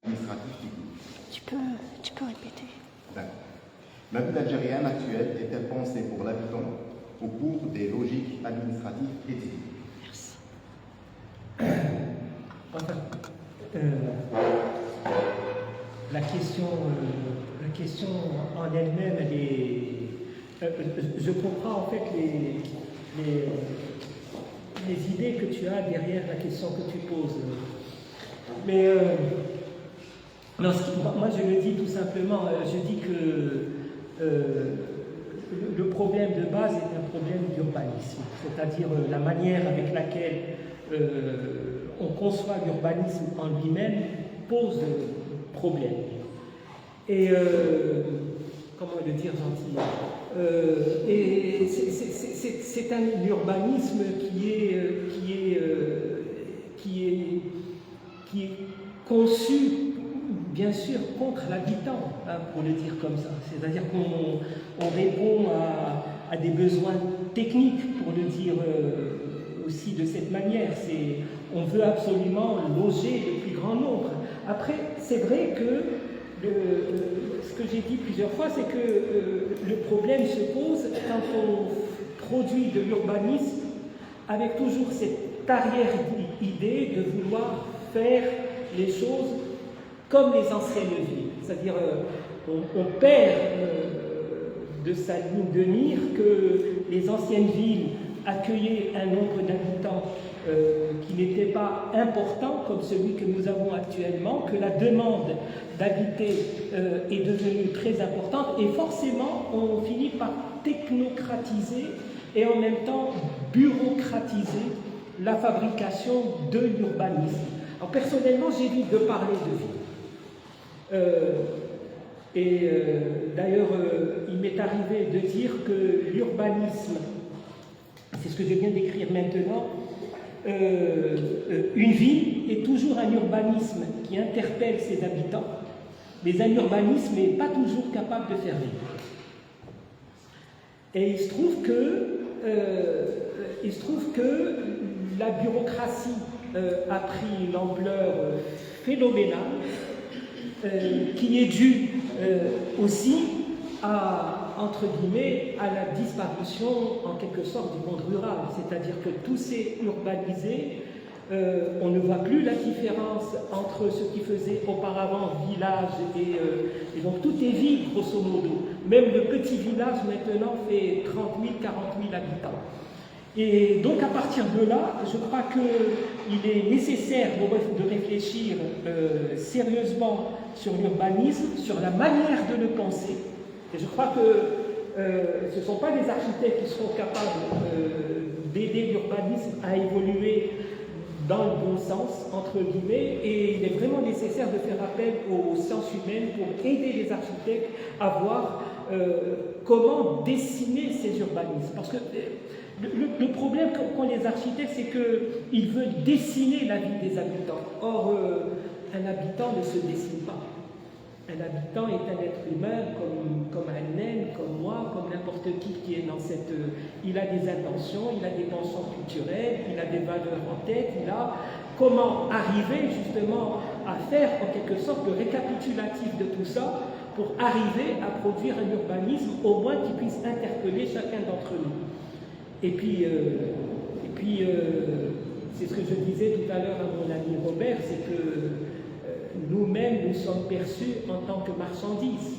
administratif technique. Tu peux répéter. D'accord. La ville algérienne actuelle est-elle pensée pour l'habitant au cours des logiques administratives et techniques? Merci. Enfin, la question en elle-même, elle est. Je comprends en fait les idées que tu as derrière la question que tu poses. Mais non, moi je le dis tout simplement, je dis que le problème de base est un problème d'urbanisme, c'est-à-dire la manière avec laquelle on conçoit l'urbanisme en lui-même pose problème. Et comment le dire gentiment, et c'est un urbanisme qui est conçu, bien sûr, contre l'habitant, hein, pour le dire comme ça. C'est-à-dire qu'on répond à des besoins techniques, pour le dire aussi de cette manière. On veut absolument loger le plus grand nombre. Après, c'est vrai que ce que j'ai dit plusieurs fois, c'est que le problème se pose quand on produit de l'urbanisme avec toujours cette arrière-idée de vouloir faire les choses comme les anciennes villes. C'est-à-dire, on perd de sa ligne de mire que les anciennes villes accueillaient un nombre d'habitants qui n'était pas important comme celui que nous avons actuellement, que la demande d'habiter est devenue très importante et forcément on finit par technocratiser et en même temps bureaucratiser la fabrication de l'urbanisme. Alors personnellement j'évite de parler de ville. D'ailleurs il m'est arrivé de dire que l'urbanisme, c'est ce que je viens d'écrire maintenant, une ville est toujours un urbanisme qui interpelle ses habitants, mais un urbanisme n'est pas toujours capable de faire vivre. Et il se trouve que la bureaucratie a pris l'ampleur phénoménale, qui est due aussi entre guillemets, à la disparition, en quelque sorte, du monde rural. C'est-à-dire que tout s'est urbanisé, on ne voit plus la différence entre ce qui faisait auparavant village et donc tout est ville, grosso modo. Même le petit village, maintenant, fait 30 000, 40 000 habitants. Et donc, à partir de là, je crois qu'il est nécessaire de réfléchir sérieusement sur l'urbanisme, sur la manière de le penser. Et je crois que ce ne sont pas les architectes qui seront capables d'aider l'urbanisme à évoluer dans le bon sens, entre guillemets, et il est vraiment nécessaire de faire appel aux sciences humaines pour aider les architectes à voir comment dessiner ces urbanismes. Parce que le problème qu'ont les architectes, c'est qu'ils veulent dessiner la vie des habitants. Or, un habitant ne se dessine pas. Un habitant est un être humain comme un naine, comme moi, comme n'importe qui est dans cette... Il a des intentions, il a des penchants culturels, il a des valeurs en tête, il a... Comment arriver justement à faire en quelque sorte le récapitulatif de tout ça pour arriver à produire un urbanisme au moins qui puisse interpeller chacun d'entre nous. Et puis c'est ce que je disais tout à l'heure à mon ami Robert, c'est que nous-mêmes, nous sommes perçus en tant que marchandises.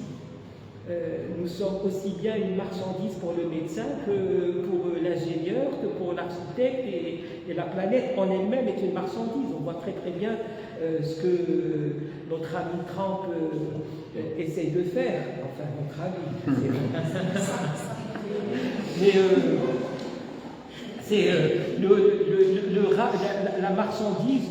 Nous sommes aussi bien une marchandise pour le médecin que pour l'ingénieur, que pour l'architecte, et la planète en elle-même est une marchandise. On voit très très bien ce que notre ami Trump essaye de faire. Enfin, notre ami. Mais la marchandise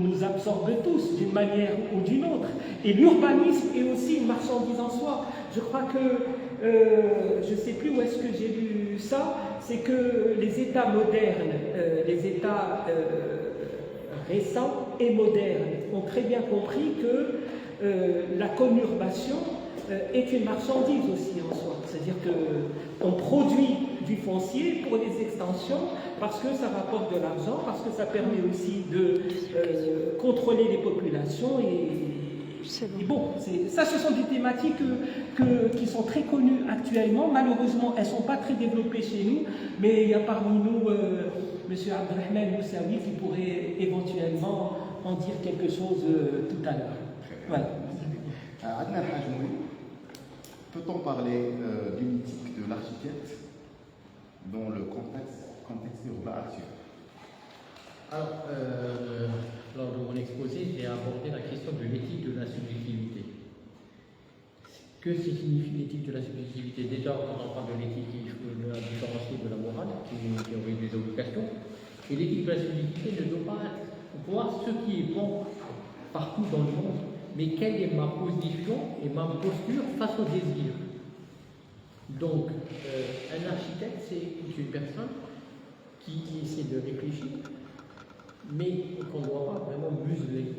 nous absorbe tous d'une manière ou d'une autre. Et l'urbanisme est aussi une marchandise en soi. Je crois que, je ne sais plus où est-ce que j'ai lu ça, c'est que les États modernes, les États récents et modernes ont très bien compris que la conurbation est une marchandise aussi en soi. C'est-à-dire qu'on produit du foncier pour des extensions parce que ça rapporte de l'argent, parce que ça permet aussi de contrôler les populations C'est bon. Et bon, ça, ce sont des thématiques qui sont très connues actuellement. Malheureusement, elles ne sont pas très développées chez nous, mais il y a parmi nous M. Abdelrahman Moussaoui qui pourrait éventuellement en dire quelque chose tout à l'heure. Voilà. Adnan Hajmoui, peut-on parler d'une éthique de l'architecte dans le contexte urbain actuel? Alors, lors de mon exposé, j'ai abordé la question de l'éthique de la subjectivité. Que signifie l'éthique de la subjectivité? Déjà, quand on parle de l'éthique, il faut la différencier de la morale, qui aurait des obligations. Et l'éthique de la subjectivité ne doit pas être voir ce qui est bon partout dans le monde, mais quelle est ma position et ma posture face au désir. Donc, un architecte, c'est une personne qui essaie de réfléchir, mais qu'on ne doit pas vraiment museler.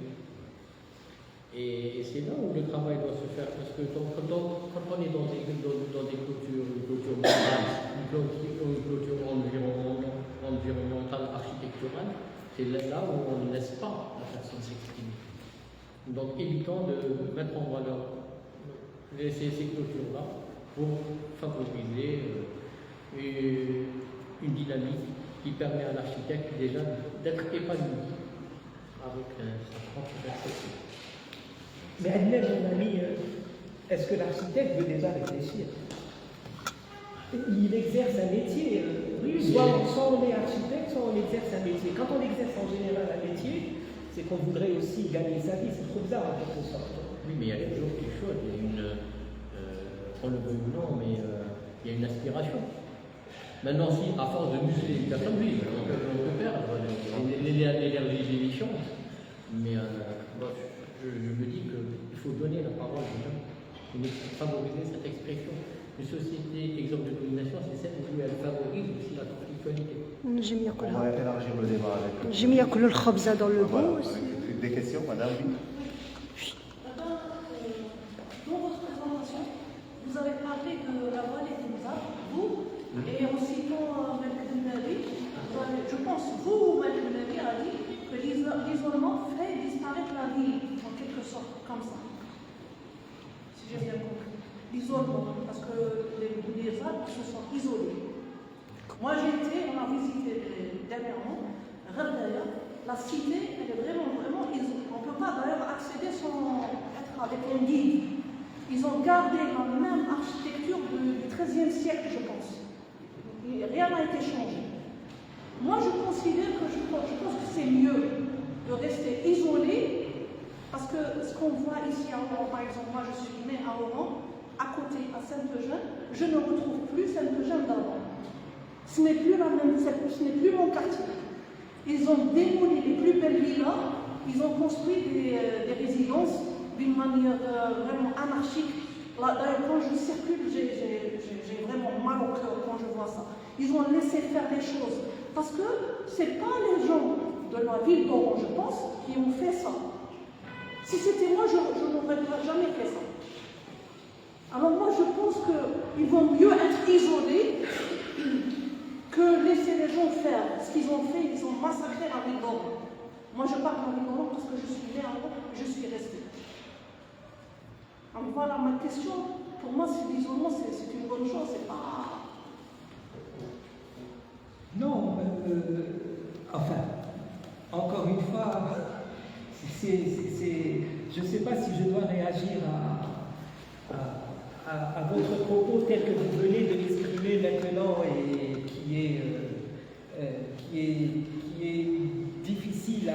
Et c'est là où le travail doit se faire, parce que quand on est dans des clôtures, une clôture morale, une clôture environnementale, architecturale, c'est là où on ne laisse pas la personne s'exprimer. Donc évitons de mettre en valeur ces clôtures-là pour favoriser une dynamique qui permet à l'architecte déjà d'être épanoui avec sa propre perception. Mais Adnan, mon ami, est-ce que l'architecte veut déjà réfléchir? Il exerce un métier. Soit on est architecte, soit on exerce un métier. Quand on exerce en général un métier, c'est qu'on voudrait aussi gagner sa vie. C'est trop bizarre en quelque sorte. Oui, mais il y a toujours quelque chose, il y a une, on le veut ou non, mais il y a une aspiration. Maintenant, si à force de museler une personne, oui, on peut perdre l'énergie d'émission, mais moi, je me dis qu'il faut donner la parole aux gens, favoriser cette expression. Une société exemple de domination, c'est celle où elle favorise aussi la conflictualité. On va élargir le débat avec. J'ai mis à couler le khabza dans le Voilà, bout aussi. des questions, madame? Dans votre présentation, vous avez parlé de la vallée des Moussab, vous, et en citant Malik Nabi, je pense, vous, Malik Nabi, a dit que l'isolement fait disparaître la vie, en quelque sorte, comme ça. Si j'ai bien compris. L'isolement, parce que les arbres se sont isolés. Moi, on a visité dernièrement, la cité, elle est vraiment isolée. On ne peut pas d'ailleurs accéder sans être avec un guide. Ils ont gardé la même architecture du XIIIe siècle, je pense. Rien n'a été changé. Moi, je pense que c'est mieux de rester isolé, parce que ce qu'on voit ici à Oran, par exemple, moi je suis née à Oran, à côté, à Sainte-Eugène, je ne retrouve plus Sainte-Eugène d'avant. Ce n'est plus mon quartier. Ils ont démoli les plus belles villas, ils ont construit des résidences d'une manière vraiment anarchique. D'ailleurs, quand je circule, j'ai vraiment mal au cœur quand je vois ça. Ils ont laissé faire les choses. Parce que ce n'est pas les gens de la ville d'Oran, je pense, qui ont fait ça. Si c'était moi, je n'aurais jamais fait ça. Alors moi, je pense qu'il vaut mieux être isolé que laisser les gens faire ce qu'ils ont fait. Ils ont massacré la ville d'Oran. Moi, je parle de la ville d'Oran parce que je suis née à Oran et je suis restée. Alors voilà, ma question, pour moi, c'est l'isolement, c'est une bonne chose, c'est pas... Non, enfin, encore une fois, je ne sais pas si je dois réagir à votre propos tel que vous venez de l'exprimer maintenant et qui est difficile à...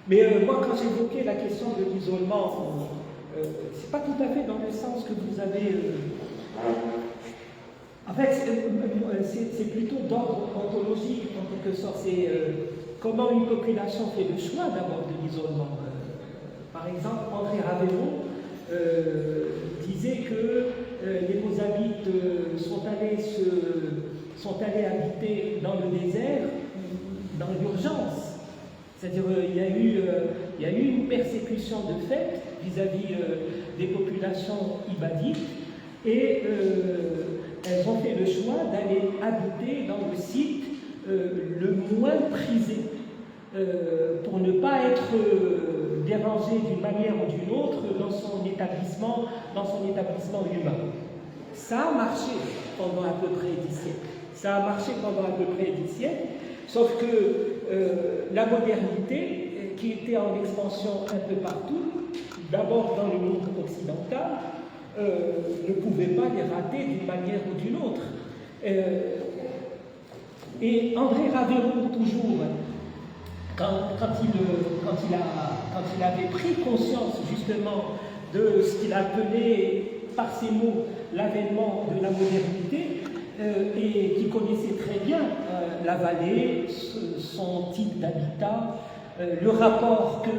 Mais moi, quand j'évoquais la question de l'isolement, c'est pas tout à fait dans le sens que vous avez... En fait, c'est plutôt d'ordre ontologique, en quelque sorte. C'est comment une population fait le choix d'abord de l'isolement. Par exemple, André Ravelo disait que les Mozambiques sont allés habiter dans le désert, dans l'urgence. C'est-à-dire il y a eu une persécution de fait vis-à-vis des populations ibadites et elles ont fait le choix d'aller habiter dans le site le moins prisé. pour ne pas être dérangé d'une manière ou d'une autre dans son établissement humain. Ça a marché pendant à peu près 10 siècles. Sauf que la modernité, qui était en expansion un peu partout, d'abord dans le monde occidental, ne pouvait pas les rater d'une manière ou d'une autre. Et André Raveroux, toujours, quand il avait pris conscience justement de ce qu'il appelait par ces mots l'avènement de la modernité, et qui connaissait très bien la vallée, son type d'habitat, le rapport que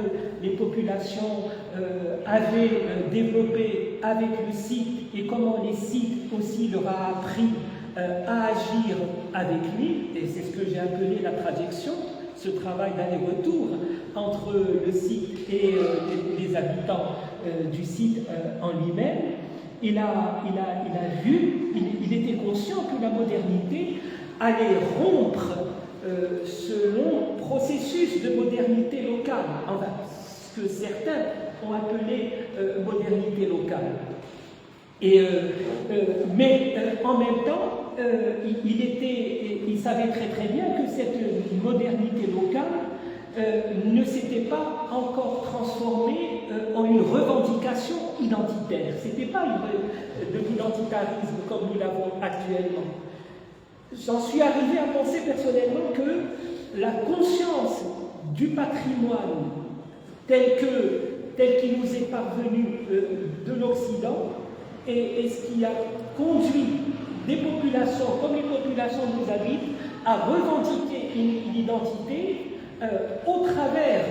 les populations avaient développé avec le site et comment les sites aussi leur a appris à agir avec lui, et c'est ce que j'ai appelé la trajection, ce travail d'aller-retour entre le site et les habitants du site en lui-même. Il a vu, il était conscient que la modernité allait rompre ce long processus de modernité locale, enfin, ce que certains ont appelé modernité locale. Mais en même temps, il savait très très bien que cette modernité locale ne s'était pas encore transformée en une revendication identitaire. Ce n'était pas de l'identitarisme comme nous l'avons actuellement. J'en suis arrivé à penser personnellement que la conscience du patrimoine tel qu'il nous est parvenu de l'Occident est ce qui a conduit des populations, comme les populations nous habitent, à revendiquer une identité au travers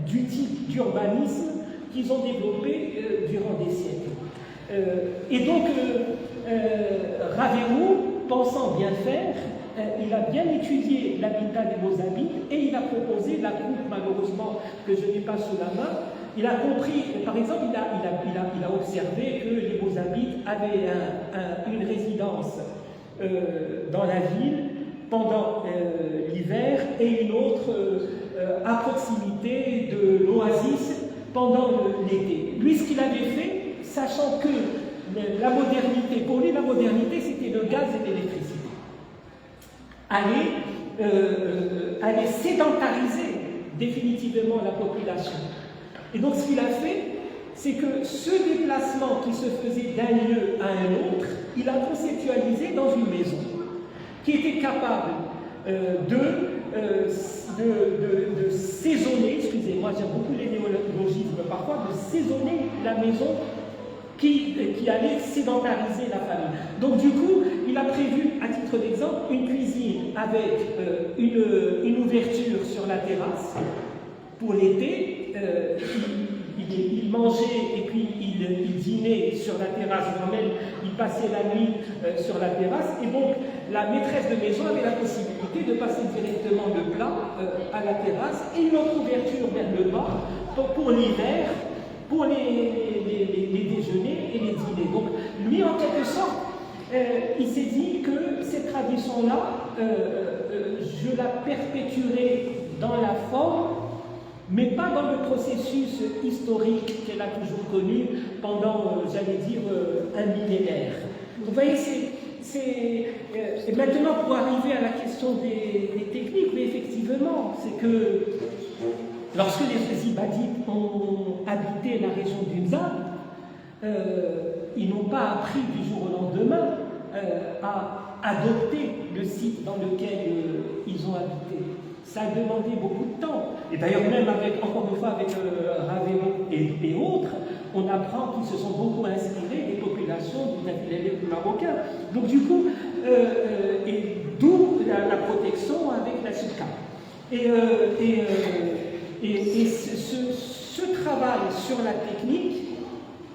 du type d'urbanisme qu'ils ont développé durant des siècles. Et donc, Raveroux, pensant bien faire, il a bien étudié l'habitat des Mozabites et il a proposé la coupe, malheureusement, que je n'ai pas sous la main. Il a compris, par exemple, il a observé que les Mozabites avaient une résidence dans la ville pendant l'hiver et une autre à proximité de l'oasis pendant l'été. Lui, ce qu'il avait fait, sachant que la modernité, pour lui, la modernité, c'était le gaz et l'électricité. Aller sédentariser définitivement la population. Et donc, ce qu'il a fait, c'est que ce déplacement qui se faisait d'un lieu à un autre, il a conceptualisé dans une maison qui était capable de saisonner, excusez-moi, j'aime beaucoup les néologismes parfois, de saisonner la maison qui allait sédentariser la famille. Donc du coup, il a prévu, à titre d'exemple, une cuisine avec une ouverture sur la terrasse pour l'été. Il mangeait et puis il dînait sur la terrasse, même il passait la nuit sur la terrasse. Et donc la maîtresse de maison avait la possibilité de passer directement le plat à la terrasse et une autre ouverture vers le bas pour l'hiver, pour les déjeuners et les dîners. Donc lui, en quelque sorte, il s'est dit que cette tradition-là, je la perpétuerai dans la forme, mais pas dans le processus historique qu'elle a toujours connu pendant, j'allais dire, un millénaire. Vous voyez, et maintenant, pour arriver à la question des techniques, mais effectivement, c'est que lorsque les Ibadites ont habité la région du Nzab, ils n'ont pas appris du jour au lendemain à adopter le site dans lequel ils ont habité. Ça a demandé beaucoup de temps. Et d'ailleurs, même encore une fois, avec Raveroux et autres, on apprend qu'ils se sont beaucoup inspirés des populations du marocain. Donc du coup, et d'où la protection avec la SUCA. Et ce travail sur la technique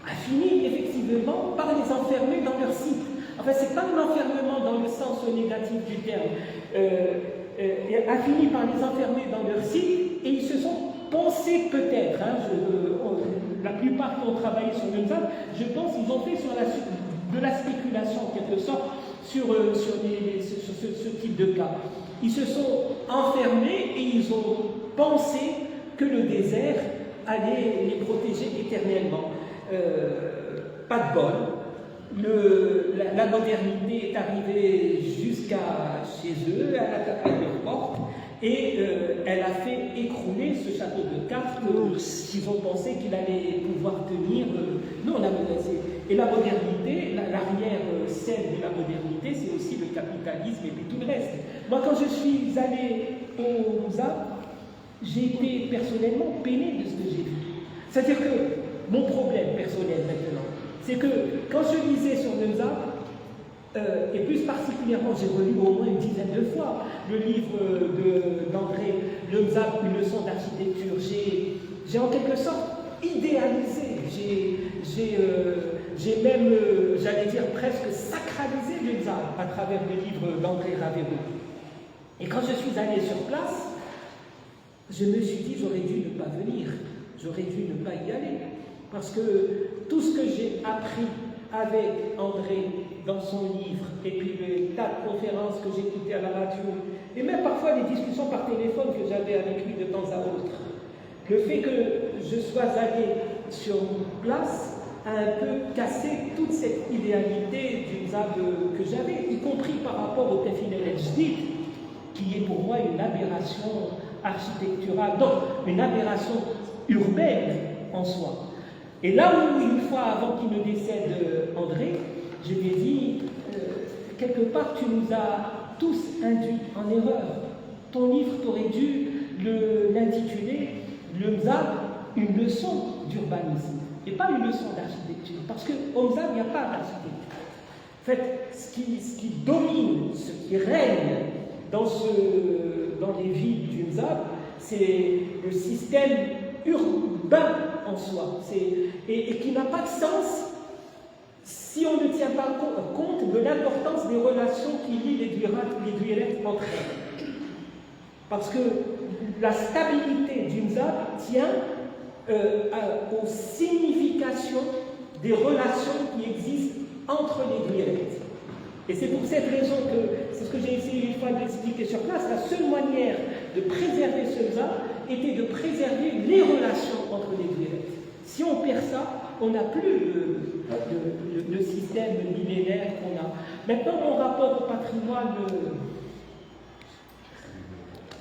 a fini effectivement par les enfermer dans leur site. Enfin, c'est pas un enfermement dans le sens négatif du terme. A fini par les enfermer dans leur site et ils se sont pensés peut-être, la plupart qui ont travaillé sur le Nzab, je pense qu'ils ont fait de la spéculation en quelque sorte sur ce type de cas. Ils se sont enfermés et ils ont pensaient que le désert allait les protéger éternellement. Pas de bol. La modernité est arrivée jusqu'à chez eux, elle a tapé à leur porte et elle a fait écrouler ce château de cartes qu'ils ont pensé qu'il allait pouvoir tenir. Non, et la modernité, l'arrière-scène de la modernité, c'est aussi le capitalisme et puis tout le reste. Moi, quand je suis allé au MZAP, j'ai été personnellement peiné de ce que j'ai vu. C'est-à-dire que mon problème personnel maintenant, c'est que quand je lisais sur le MZAP, et plus particulièrement, j'ai relu au moins une dizaine de fois le livre d'André Le MZAP, une leçon d'architecture, j'ai en quelque sorte idéalisé, j'ai même, j'allais dire presque sacralisé le MZAP à travers le livre d'André Ravero. Et quand je suis allé sur place, je me suis dit, j'aurais dû ne pas venir, j'aurais dû ne pas y aller. Parce que tout ce que j'ai appris avec André dans son livre, et puis les tas de conférences que j'écoutais à la radio, et même parfois les discussions par téléphone que j'avais avec lui de temps à autre, le fait que je sois allé sur place a un peu cassé toute cette idéalité du MZAP que j'avais, y compris par rapport au Tefilel El-Jdid, qui est pour moi une aberration architecturale, donc une aberration urbaine en soi. Et là où, une fois avant qu'il ne décède, André, je lui ai dit, quelque part, tu nous as tous induits en erreur. Ton livre, tu aurais dû l'intituler « Le MZAP, une leçon d'urbanisme » et pas une leçon d'architecture. Parce qu'au MZAP, il n'y a pas d'architecture. En fait, ce qui domine, ce qui règne dans les villes du MZAP, c'est le système urbain en soi, et qui n'a pas de sens si on ne tient pas compte de l'importance des relations qui lient les duellettes entre elles. Parce que la stabilité du MZAP tient aux significations des relations qui existent entre les duellettes. Et c'est pour cette raison que, c'est ce que j'ai essayé une fois d'expliquer sur place, la seule manière de préserver ce MZAP était de préserver les relations entre les duellettes. Si on perd ça, on n'a plus le système millénaire qu'on a. Maintenant, mon rapport au patrimoine...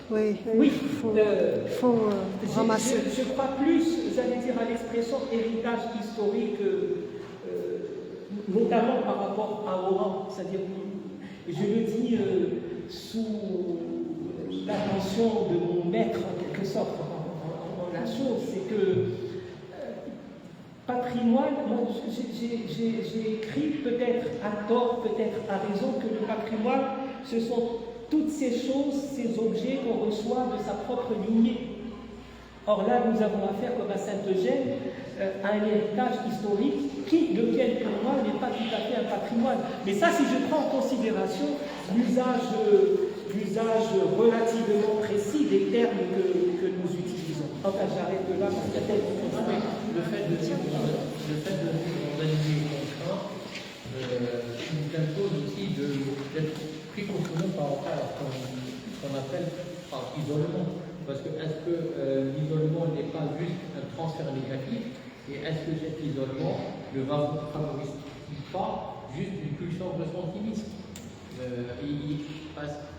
Oui, oui, il faut ramasser. Je crois plus, j'allais dire, à l'expression héritage historique, notamment par rapport à Oran. C'est-à-dire, je le dis sous l'attention de mon maître, en quelque sorte, en la chose, c'est que patrimoine, moi j'ai écrit peut-être à tort, peut-être à raison, que le patrimoine, ce sont toutes ces choses, ces objets qu'on reçoit de sa propre lignée. Or là, nous avons affaire, comme à Saint-Eugène, à un héritage historique lequel, pour moi, n'est pas tout à fait un patrimoine. Mais ça, si je prends en considération l'usage relativement précis des termes que nous utilisons. Enfin, j'arrête là, parce qu'il y a tellement de choses. Le fait de vivre dans un milieu contraint nous impose aussi d'être pris conscient par rapport à ce qu'on appelle par isolement. Parce que est-ce que l'isolement n'est pas juste un transfert négatif, et est-ce que cet isolement ne favorise pas juste une pulsion ressentimiste?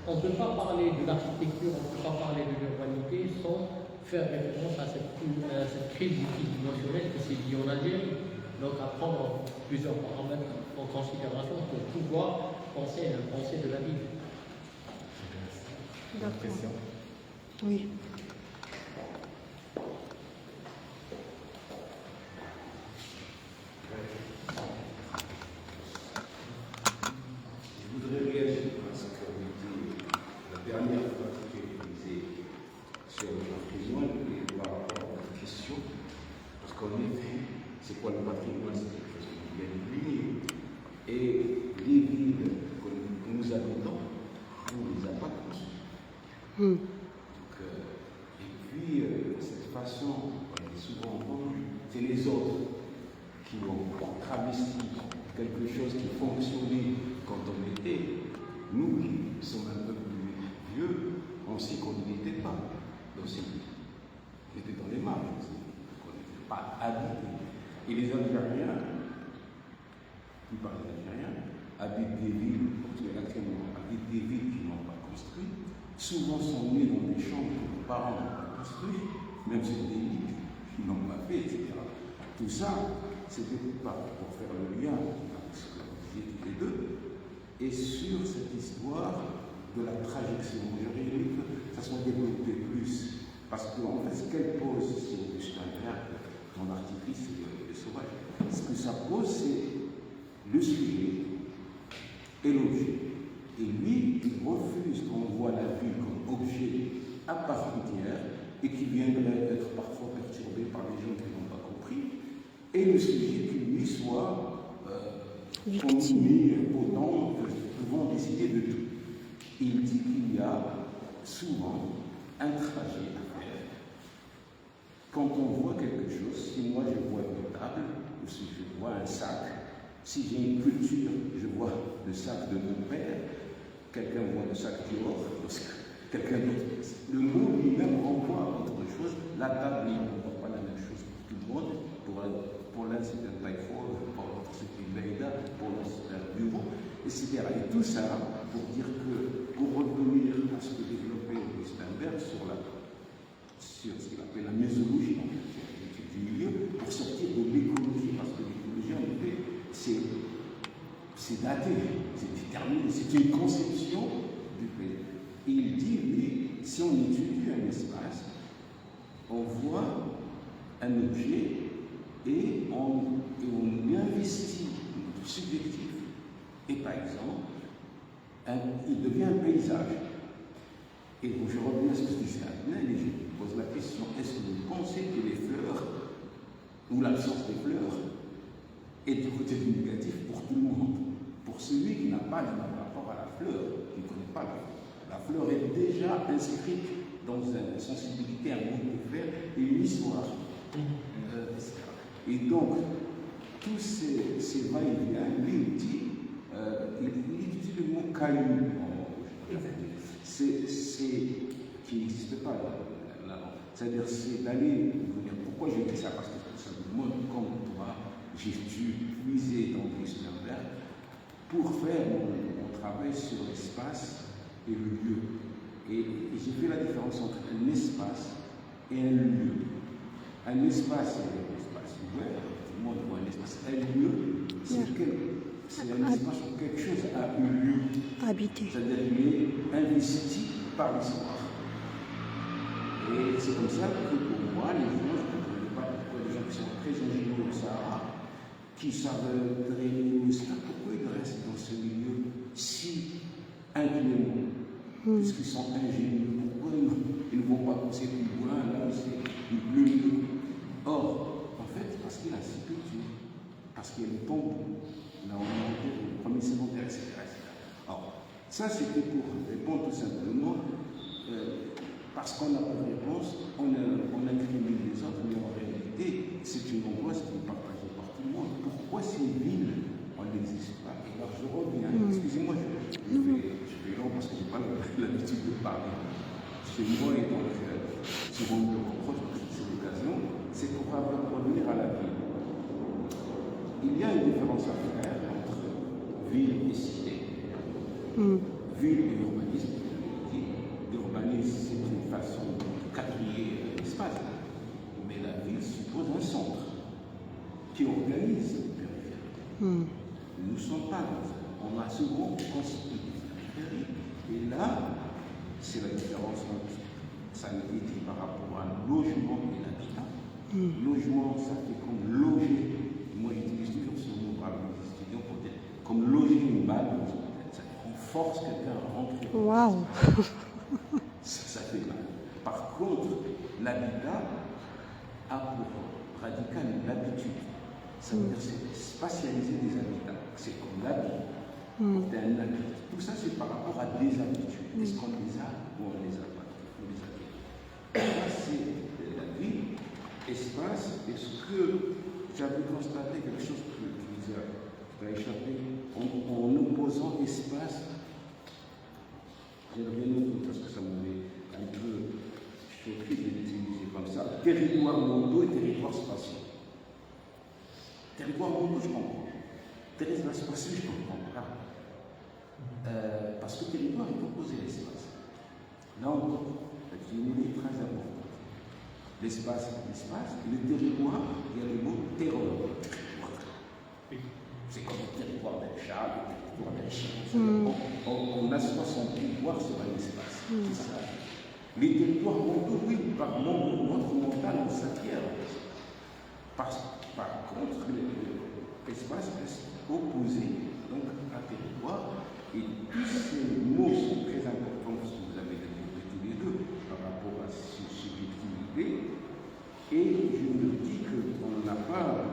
On ne peut pas parler de l'architecture, on ne peut pas parler de l'urbanité sans faire référence à cette crise multidimensionnelle qui s'est liée en Algérie. Donc à prendre plusieurs paramètres en considération pour pouvoir penser à la pensée de la ville. D'accord. Oui. Je voudrais réagir à ce qu'a dit la dernière phrase qui est utilisée sur le patrimoine et par rapport à la question. Parce qu'en effet, c'est quoi le patrimoine? C'est quelque chose qui vient de l'unir. Et les villes que nous habitons, on ne les a pas construites. Cette façon, on est souvent entendu, c'est les autres qui ont travesti quelque chose qui fonctionnait quand on était. Nous qui sommes un peu plus vieux, on sait qu'on n'y était pas. aussi. On était dans les marges aussi. On n'était pas habités. Et les Algériens, la plupart des Algériens, habitent des villes, actuellement, habitent des villes qu'ils n'ont pas construites, souvent sont nés dans des chambres que leurs parents n'ont pas construites, même sur des lits qu'ils n'ont pas fait, etc. Tout ça, c'était pas pour faire le lien avec ce que vous disiez tous les deux, et sur cette histoire de la trajection. J'aurais aimé que ça soit développé plus, parce qu'en fait, ce qu'elle pose, c'est Augustin Berg, dans l'artifice des sauvages, ce que ça pose, c'est le sujet et l'objet. Et lui, il refuse qu'on voit la ville comme objet à part entière et qui viendrait être parfois perturbé par les gens qui n'ont pas compris, et le sujet qui lui soit connu, potent, pouvant décider de tout. Il dit qu'il y a souvent un trajet à faire. Quand on voit quelque chose, si moi je vois une table, ou si je vois un sac, si j'ai une culture, je vois le sac de mon père, quelqu'un voit le sac Dior, quelqu'un d'autre. Le mot lui-même renvoie à autre chose. La table ne renvoie pas la même chose pour tout le monde. Pour l'un, c'est un taille-fort, pour l'autre, c'est une Leïda, pour l'autre, c'est un bureau, etc. Et tout ça pour dire que, pour revenir à ce que développait Augustin Berg sur ce qu'il appelle la mésologie, en fait, l'étude du milieu, pour sortir de l'écologie, parce que l'écologie, en effet, c'est daté, c'est déterminé, c'est une conception du pays. Et il dit, lui, si on étudie un espace, on voit un objet et on investit du subjectif. Et par exemple, il devient un paysage. Et je reviens à ce que je disais à Abnel et je lui pose la question, est-ce que vous pensez que les fleurs, ou l'absence des fleurs, est du côté du négatif pour tout le monde? Pour celui qui n'a pas le même rapport à la fleur, qui ne connaît pas la fleur est déjà inscrite dans une sensibilité, un goût de faire et une histoire, etc. Et donc, tous ces va-et-vient, lui, il dit, il utilise le mot caillou, qui n'existe pas là. C'est-à-dire, c'est d'aller, pourquoi je dis ça? Parce que ça me montre comme toi, j'ai dû puiser dans Augustin Berg pour faire mon travail sur l'espace et le lieu. Et j'ai fait la différence entre un espace et un lieu. Un espace, c'est un espace ouvert, tout le monde voit un espace. Un lieu, c'est un espace où quelque chose a eu lieu. Habité. C'est-à-dire qu'il est investi par l'histoire. Et c'est comme ça que pour moi, les gens, je ne connais pas pourquoi les gens qui sont très ingénieux au Sahara, qui savent drainer le Sahara, pourquoi ils restent dans ce milieu si inclément, puisqu'ils sont ingénieux, pourquoi ils ne vont pas pousser plus loin, là où c'est le mieux. Or, en fait, parce qu'il y a la sépulture, parce qu'il y a le tombeau, là où on a le premier secondaire, etc. Alors, ça c'était pour répondre tout simplement, parce qu'on n'a pas de réponse, on incrimine les autres, mais en réalité, c'est une angoisse qui est partagée par tout le monde. Pourquoi ces villes, on n'existe pas? Alors je reviens, excusez-moi, je vais long parce que je n'ai pas l'habitude de parler chez moi et donc souvent me reproche parce que c'est l'occasion, c'est pour revenir à la ville. Il y a une différence à faire entre ville et cité. Ville et urbanisme. L'urbanisme, c'est une façon de quadriller l'espace, mais la ville suppose un centre qui organise cette périphérie. Nous ne sommes pas dans ça. On a souvent constitué des périphéries, et là, c'est la différence entre ça a été dit par rapport à logement et l'habitat. Logement, ça fait comme loger. Moi, j'utilise toujours ce mot par les étudiants pour dire comme loger une balle, on force quelqu'un à rentrer. Waouh! Ça fait mal. Par contre, l'habitat a pour radical l'habitude. Ça veut dire c'est spatialiser des habitats. C'est comme l'habit. Porter un habit. Tout ça, c'est par rapport à des habitudes. Est-ce qu'on les a ou on les a pas? On les a. Ça, c'est la vie, espace, et ce que j'avais constaté, quelque chose qui nous a échappé, en opposant espace. J'ai bien noté parce que ça m'avait un peu j'ai pris de l'utiliser comme ça. Territoire mondo et territoire spatial. Territoire mondo, je comprends. Territoire spatial, je comprends pas. Parce que territoire, il faut poser l'espace. Là encore, c'est une idée très importante. L'espace, l'espace, et le territoire, il y a le mot terreur. C'est comme le territoire d'un chat, le territoire d'un chien. On assoit son pouvoir sur un espace. C'est ça. Les territoires montaux, oui, par notre mental, on s'acquiert. Par contre, l'espace reste opposé donc, à territoire. Et tous ces mots sont très importants, parce que vous avez développé tous les deux, par rapport à ces subjectivités. Et je me dis qu'on n'a pas.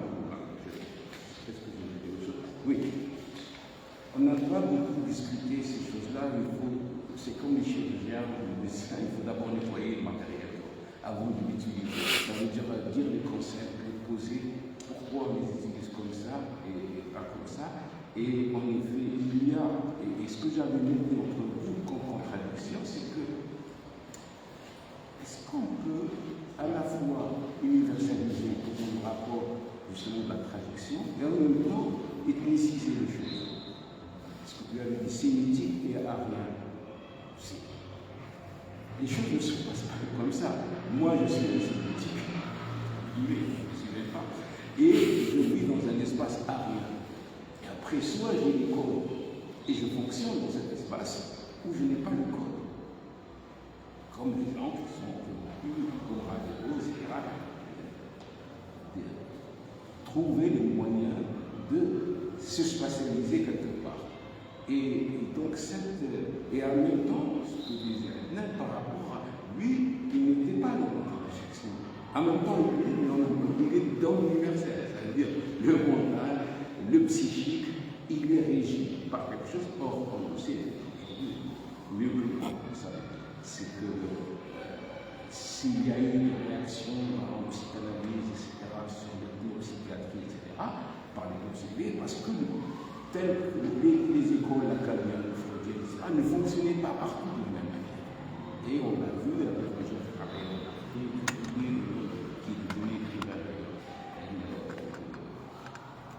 Qu'est-ce que je veux dire autre chose? Oui. On n'a pas beaucoup discuté ces choses-là. C'est comme les chirurgiens ou les médecins, il faut d'abord nettoyer le matériel avant de l'utiliser. Ça veut dire les concepts, les poser, pourquoi on les utilise comme ça et pas comme ça. Et en effet, il y a, et ce que j'avais noté entre vous comme contradiction, c'est que est-ce qu'on peut à la fois universaliser le rapport justement de la traduction et en même temps ethniciser les choses? Parce que vous avez dit sémitique et arien. Les choses ne se passent pas comme ça. Moi, je suis un sémitique, mais je ne suis pas, et je vis dans un espace arien. Après, soit j'ai les codes et je fonctionne dans cet espace, ou je n'ai pas le code. Comme les gens qui sont plus comme radio, etc. Trouver les moyens de se spatialiser quelque part. Et donc, et en même temps, ce que disait Adnan par rapport à lui, il n'était pas dans l'interaction. En même temps, il est dans l'universel, c'est-à-dire le mental, le psychique, il est régi par quelque chose. Or, comme on sait, mieux que nous, ça, c'est que s'il y a eu une réaction en psychanalyse, etc., sur le neuropsychiatrie, etc., par les obsédés, parce que les écoles académiques, etc., ne fonctionnaient pas partout de la même manière. Et on a vu avec les gens qui travaillent en Afrique, qui est devenu écrivain d'ailleurs,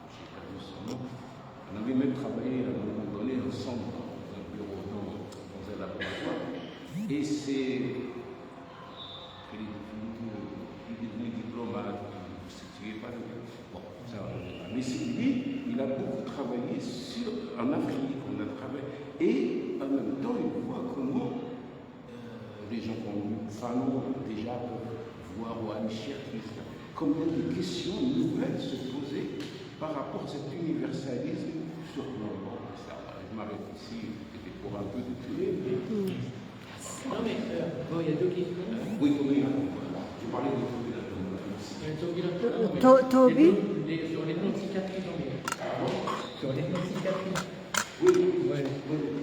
j'ai perdu son nom. On avait même travaillé à un moment donné ensemble dans un bureau, dans un laboratoire. Et c'est. Il est devenu diplomate, il ne se situait pas. Bon, ça, mais lui, il a beaucoup travaillé en Afrique, on a travaillé. Et en même temps, il voit comment les gens comme Fanon déjà peuvent voir ou Amichir, comment des questions nouvelles se posaient par rapport à cet universalisme sur le monde. Je m'arrête ici, c'était pour un peu de tuer. Non, mais bon, il y a deux questions. Oui, je parlais de Toby sur les plans de cicatrices, sur les plans de cicatrices. Oui. Ouais.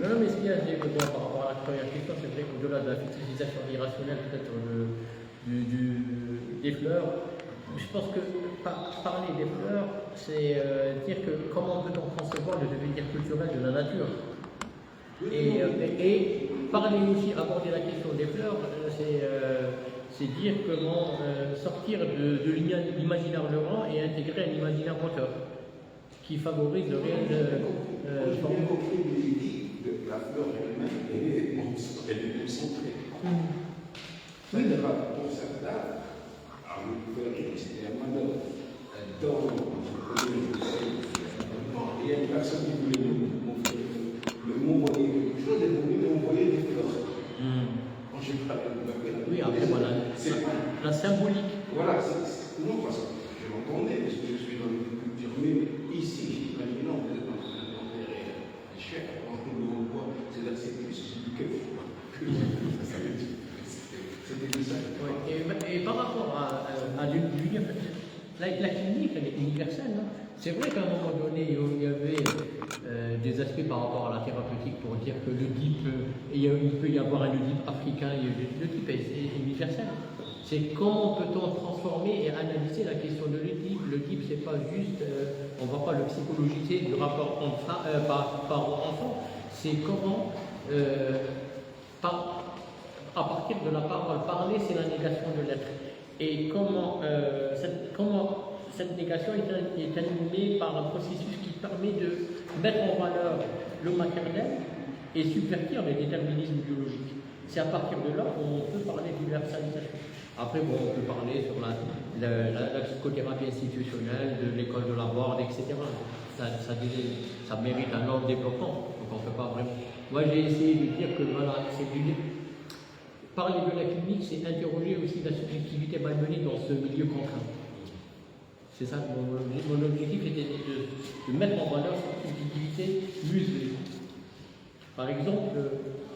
Non, mais ce qu'il y a, par rapport à la première question, c'est vrai qu'au-delà de la fétichisation irrationnelle, peut-être des fleurs, je pense que parler des fleurs, c'est dire que comment peut-on concevoir le devenir culturel de la nature. Et parler aussi, aborder la question des fleurs, c'est dire comment sortir de l'imaginaire Laurent et intégrer un imaginaire moteur qui favorise le réel. J'ai compris l'idée de la fleur elle-même, elle est concentrée. C'est-à-dire, pour certains, c'était un manœuvre il y a une personne qui voulait m'envoyer quelque chose, elle voulait m'envoyer des fleurs. Quand j'ai parlé de ma. Oui, après voilà, la symbolique. Voilà, non, parce que je l'entendais, parce que je suis dans une culture, mais ici, imaginons que vous êtes en train d'enterrer des chèvres, quand on le revoit, c'est-à-dire que c'est plus quelquefois. C'était que ça. Et par rapport à l'univers, la clinique, elle est universelle. Hein. C'est vrai qu'à un moment donné, il y avait des aspects par rapport à la thérapeutique pour dire que l'Oedipe, il peut y avoir un Oedipe africain, l'Oedipe est universel. C'est comment peut-on transformer et analyser la question de l'Oedipe. L'Oedipe, c'est pas juste, on ne va pas le psychologiser du rapport parent-enfant, c'est comment, à partir de la parole. Parler, c'est la négation de l'être. Et comment cette négation est animée par un processus qui permet de mettre en valeur le maternel et subvertir les déterminismes biologiques. C'est à partir de là qu'on peut parler d'universalisation. Après, bon, on peut parler sur la psychothérapie institutionnelle, de l'école de la Ward, etc. Ça mérite un autre développement, donc on ne peut pas vraiment. Moi, j'ai essayé de dire que voilà, parler de la clinique, c'est interroger aussi la subjectivité malmenée dans ce milieu contraint. C'est ça, mon objectif était de mettre en valeur cette subjectivité muselée. Par exemple,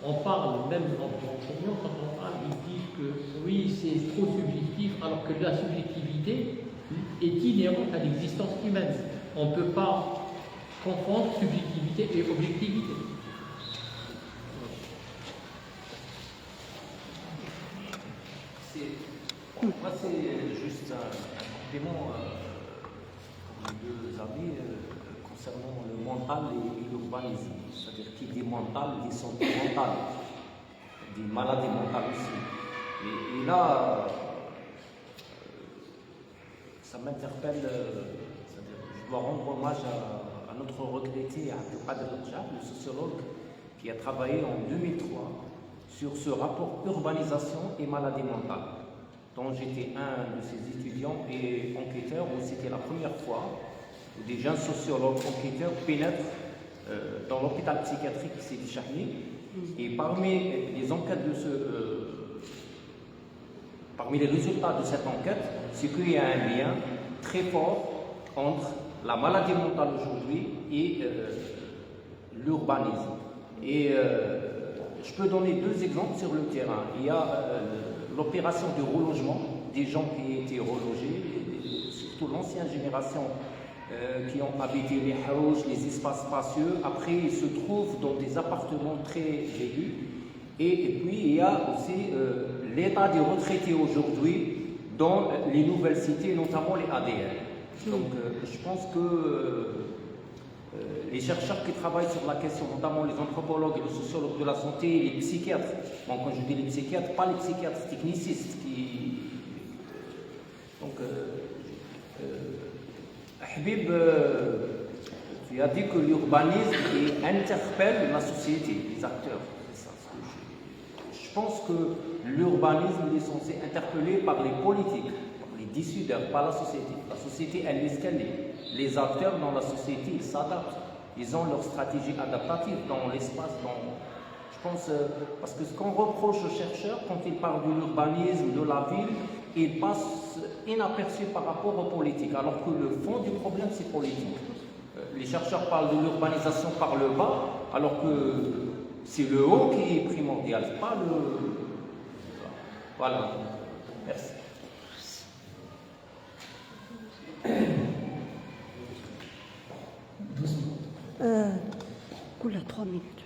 on parle, même en enseignant, quand on parle, ils disent que oui, c'est trop subjectif, alors que la subjectivité est inhérente à l'existence humaine. On ne peut pas confondre subjectivité et objectivité. Moi, c'est juste un complément pour les deux amis concernant le mental et l'urbanisme. C'est-à-dire qu'il dit mental, il dit santé mentale, il dit maladie mentale aussi. Et là, ça m'interpelle, c'est-à-dire je dois rendre hommage à notre regretté Abdelkader Rajab, le sociologue, qui a travaillé en 2003 sur ce rapport urbanisation et maladie mentale, dont j'étais un de ses étudiants et enquêteurs, où c'était la première fois où des jeunes sociologues enquêteurs pénètrent dans l'hôpital psychiatrique Sidi Chahli. Et parmi les enquêtes parmi les résultats de cette enquête, c'est qu'il y a un lien très fort entre la maladie mentale aujourd'hui et l'urbanisme. Et je peux donner deux exemples sur le terrain. Il y a l'opération de relogement des gens qui étaient relogés, surtout l'ancienne génération qui ont habité les haouches, les espaces spacieux. Après, ils se trouvent dans des appartements très aigus. Et puis, il y a aussi l'état des retraités aujourd'hui dans les nouvelles cités, notamment les ADN. Donc, je pense que les chercheurs qui travaillent sur la question, notamment les anthropologues et les sociologues de la santé, et les psychiatres, bon, quand je dis les psychiatres, pas les psychiatres technicistes donc, Habib, tu as dit que l'urbanisme interpelle la société, les acteurs. C'est ça, je pense que l'urbanisme est censé interpeller par les politiques, par les décideurs, pas la société. La société, elle est ce qu'elle est. Les acteurs dans la société, ils s'adaptent. Ils ont leur stratégie adaptative dans l'espace. Je pense, parce que ce qu'on reproche aux chercheurs, quand ils parlent de l'urbanisme, de la ville, ils passent inaperçus par rapport aux politiques, alors que le fond du problème, c'est politique. Les chercheurs parlent de l'urbanisation par le bas, alors que c'est le haut qui est primordial, pas le... Voilà. Merci. Oula, 3 minutes.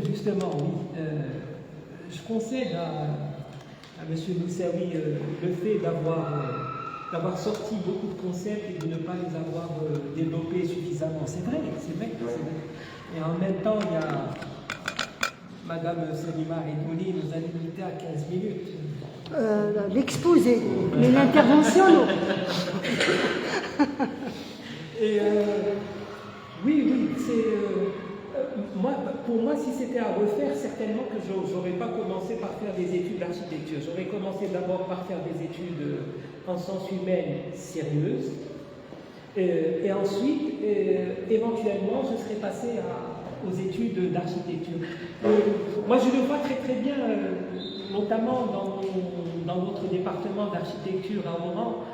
Justement, oui. Je concède à M. Moussaoui le fait d'avoir sorti beaucoup de concepts et de ne pas les avoir développés suffisamment. C'est vrai. Et en même temps, il y a Madame Salima Ritouni nous a limité à 15 minutes. L'exposé, mais l'intervention, non. Et oui, c'est... pour moi, si c'était à refaire, certainement que je n'aurais pas commencé par faire des études d'architecture. J'aurais commencé d'abord par faire des études en sciences humaines sérieuses. Et ensuite, éventuellement, je serais passé aux études d'architecture. Moi, je le vois très très bien, notamment dans notre département d'architecture à Oran,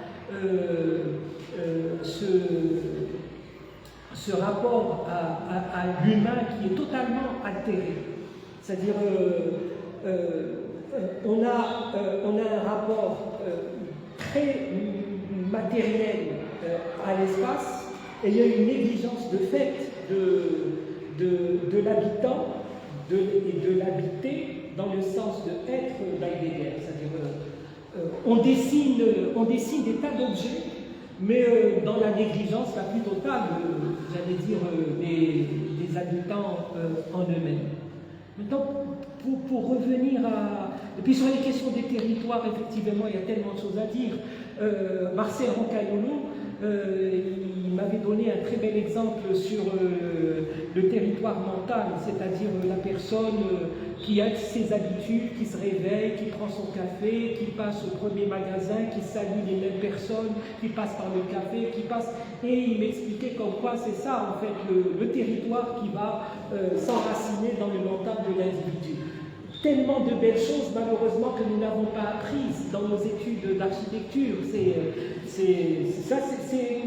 ce rapport à l'humain qui est totalement altéré. C'est-à-dire, on a un rapport très matériel à l'espace, et il y a une négligence de fait de l'habitant et de l'habité dans le sens de être d'Heidegger. C'est-à-dire, on dessine des tas d'objets, mais dans la négligence la plus totale, j'allais dire, des habitants en eux-mêmes. Maintenant, pour revenir à... Et puis sur les questions des territoires, effectivement, il y a tellement de choses à dire. Marcel Roncaiolo, il m'avait donné un très bel exemple sur le territoire mental, c'est-à-dire la personne qui a ses habitudes, qui se réveille, qui prend son café, qui passe au premier magasin, qui salue les mêmes personnes, qui passe par le café, qui passe... Et il m'expliquait comme quoi c'est ça, en fait, le territoire qui va s'enraciner dans le mental de l'individu. Tellement de belles choses, malheureusement, que nous n'avons pas apprises dans nos études d'architecture.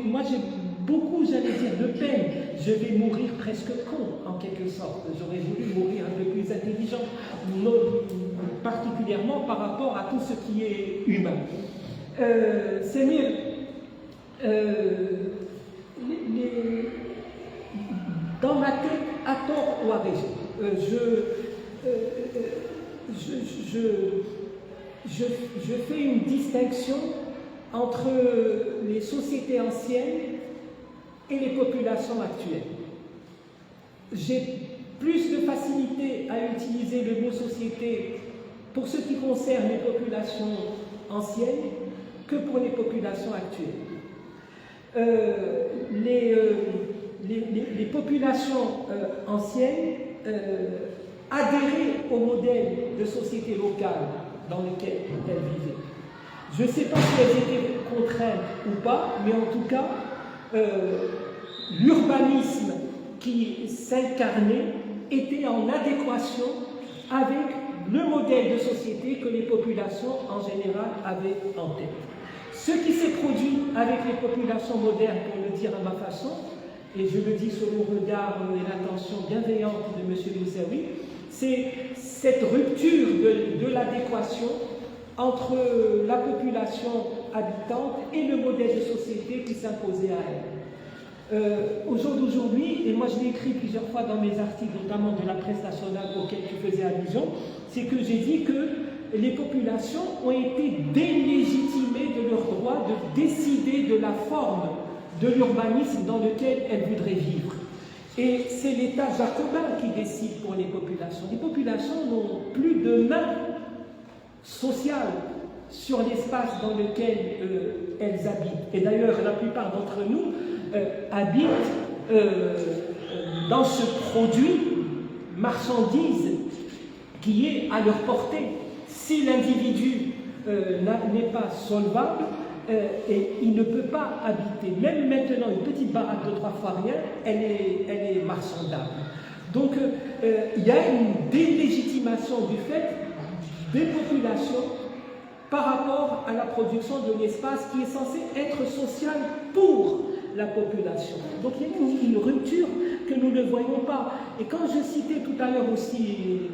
Moi, j'ai beaucoup, j'allais dire, de peine. Je vais mourir presque con, en quelque sorte. J'aurais voulu mourir un peu plus intelligent, particulièrement par rapport à tout ce qui est humain. C'est mieux. Dans ma tête, à tort ou à raison, je fais une distinction entre les sociétés anciennes et les populations actuelles. J'ai plus de facilité à utiliser le mot société pour ce qui concerne les populations anciennes que pour les populations actuelles. Les populations anciennes adhérer au modèle de société locale dans lequel elles vivaient. Je ne sais pas si elles étaient contraintes ou pas, mais en tout cas, l'urbanisme qui s'incarnait était en adéquation avec le modèle de société que les populations en général avaient en tête. Ce qui s'est produit avec les populations modernes, pour le dire à ma façon, et je le dis sous le regard et l'attention bienveillante de M. Moussaoui, c'est cette rupture de l'adéquation entre la population habitante et le modèle de société qui s'imposait à elle. Au jour d'aujourd'hui, et moi je l'ai écrit plusieurs fois dans mes articles, notamment de la presse nationale auquel tu faisais allusion, c'est que j'ai dit que les populations ont été délégitimées de leur droit de décider de la forme de l'urbanisme dans lequel elles voudraient vivre. Et c'est l'État jacobin qui décide pour les populations. Les populations n'ont plus de main sociale sur l'espace dans lequel elles habitent. Et d'ailleurs, la plupart d'entre nous habitent dans ce produit, marchandise, qui est à leur portée. Si l'individu n'est pas solvable, et il ne peut pas habiter. Même maintenant, une petite baraque de 3 fois rien, elle est marchandable. Donc, il y a une délégitimation du fait des populations par rapport à la production de l'espace qui est censé être social pour la population. Donc, il y a une rupture que nous ne voyons pas. Et quand je citais tout à l'heure aussi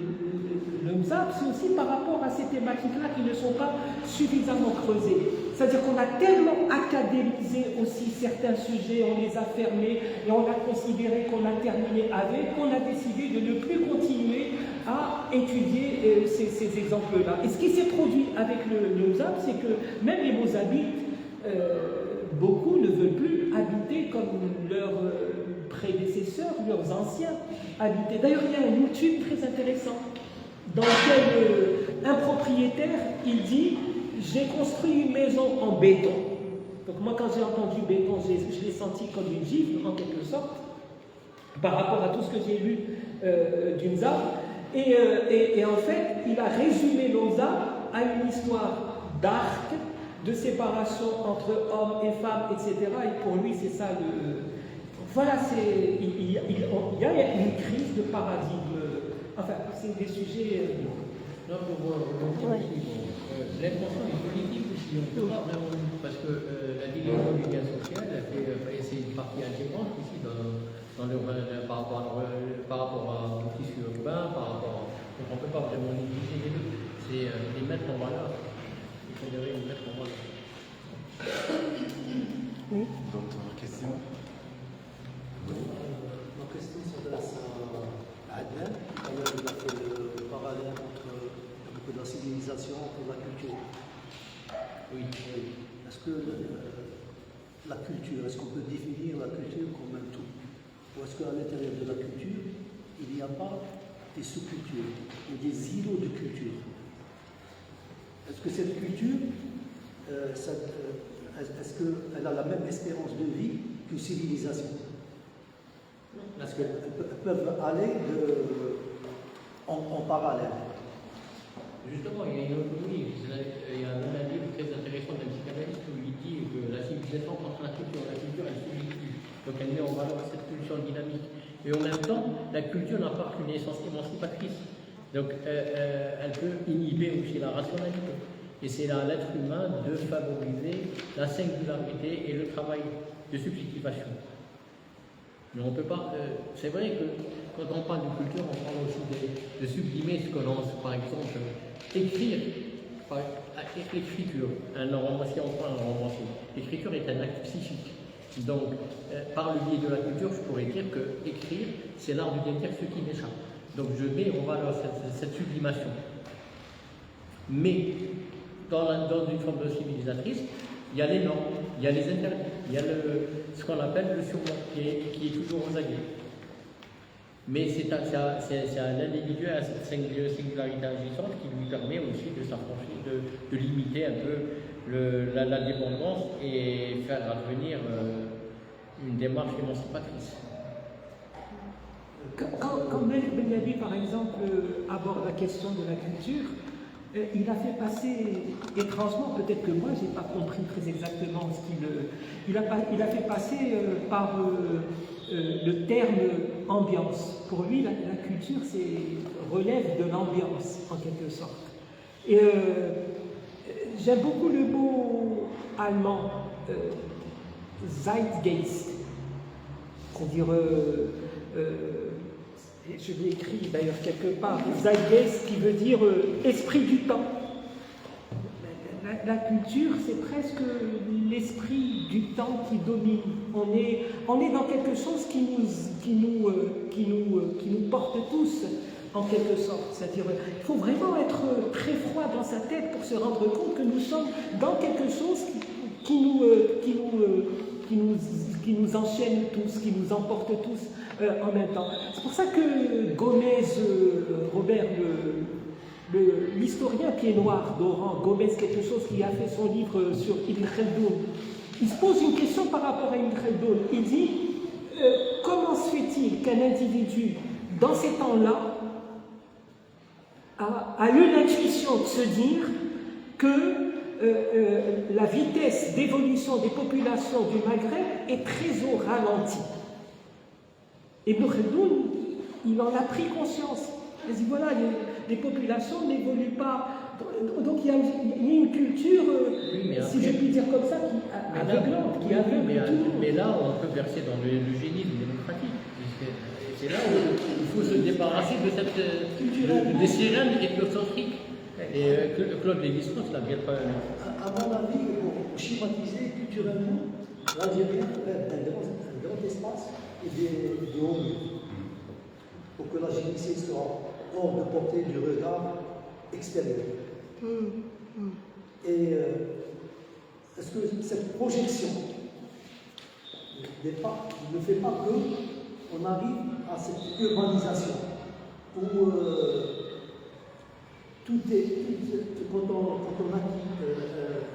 le MSAP, c'est aussi par rapport à ces thématiques-là qui ne sont pas suffisamment creusées. C'est-à-dire qu'on a tellement académisé aussi certains sujets, on les a fermés et on a considéré qu'on a terminé avec, qu'on a décidé de ne plus continuer à étudier ces exemples-là. Et ce qui s'est produit avec le MSAP, c'est que même les Mozabites, beaucoup ne veulent plus habiter comme leurs prédécesseurs, leurs anciens habitaient. D'ailleurs, il y a un YouTube très intéressant dans lequel un propriétaire, il dit « J'ai construit une maison en béton ». Donc moi, quand j'ai entendu béton, je l'ai senti comme une gifle, en quelque sorte, par rapport à tout ce que j'ai lu du MSAP. Et en fait, il a résumé l'ONSA à une histoire d'arc, de séparation entre hommes et femmes, etc. Et pour lui, c'est ça le... Voilà, il y a une crise de paradigme. Enfin, c'est des sujets... Non, pour moi, l'intention est politique aussi. On peut pas vraiment... Parce que la division du lien social, c'est une partie intégrante aussi dans par rapport au tissu urbain, donc on ne peut pas vraiment négliger les deux. C'est les mettre en valeur. Il faudrait les mettre en valeur. Oui. D'autres questions? Ma question s'adresse à Adnan. Il a fait le parallèle entre la civilisation et la culture. Oui. Est-ce que la culture, est-ce qu'on peut définir la culture comme un tout? Ou est-ce qu'à l'intérieur de la culture, il n'y a pas des sous-cultures ou des îlots de culture. Est-ce que cette culture, est-ce qu'elle a la même espérance de vie qu'une civilisation? Parce qu'elles peuvent aller en parallèle. Justement, il y a une autre ligne. Il y a un livre très intéressant d'un psychanalyste où il dit que la civilisation contre la culture elle est subjective. Donc elle met en valeur cette pulsion dynamique. Et en même temps, la culture n'a pas qu'une essence émancipatrice. Donc elle peut inhiber aussi la rationalité. Et c'est à l'être humain de favoriser la singularité et le travail de subjectivation. Mais on ne peut pas. C'est vrai que quand on parle de culture, on parle aussi de sublimer ce que l'on. Par exemple, écrire. L'écriture, un romancier, on prend un romancier. L'écriture est un acte psychique. Donc, par le biais de la culture, je pourrais dire que écrire, c'est l'art de détruire ce qui m'échappe. Donc, je mets en valeur cette sublimation. Mais, dans une forme de civilisatrice, il y a les normes, il y a les interdits, il y a ce qu'on appelle le surnom, qui est toujours aux aguets. Mais c'est à l'individu, à cette singularité agissante qui lui permet aussi de s'affranchir, de limiter un peu la dépendance et faire advenir une démarche émancipatrice. Quand Malik Ben-Nabi, par exemple, aborde la question de la culture, il a fait passer, étrangement, peut-être que moi, je n'ai pas compris très exactement ce qu'il... Il a fait passer par le terme ambiance. Pour lui, la culture relève de l'ambiance, en quelque sorte. Et j'aime beaucoup le mot allemand, Zeitgeist, c'est-à-dire... je l'ai écrit d'ailleurs quelque part, Zeitgeist qui veut dire esprit du temps. La culture, c'est presque l'esprit du temps qui domine. On est dans quelque chose qui nous porte tous, en quelque sorte. C'est-à-dire, il faut vraiment être très froid dans sa tête pour se rendre compte que nous sommes dans quelque chose qui nous enchaîne tous, qui nous emporte tous en même temps. C'est pour ça que Gomez, Robert, l'historien pied noir d'Oran, Gomez quelque chose qui a fait son livre sur Ibn Khaldoun, il se pose une question par rapport à Ibn Khaldoun. Il dit, comment se fait-il qu'un individu, dans ces temps-là, a eu l'intuition de se dire que la vitesse d'évolution des populations du Maghreb est très au ralenti. Ibn Khaldoun, il en a pris conscience. Il dit voilà, les populations n'évoluent pas. Donc il y a une culture, oui, après, si je puis dire comme ça, qui aveuglante, qui aveugle tout. Mais là, on peut verser dans le génisme démocratique. C'est là où il faut se débarrasser de cette des sirènes ethnocentriques. Et Claude Lévi-Strauss l'a bien fait. À mon avis, pour schématiser culturellement, l'Algérie rêve d'un grand espace et des hauts murs. Pour que l'Algérie soit hors de portée du regard extérieur. Et est-ce que cette projection ne fait pas qu'on arrive à cette urbanisation où quand on acquiert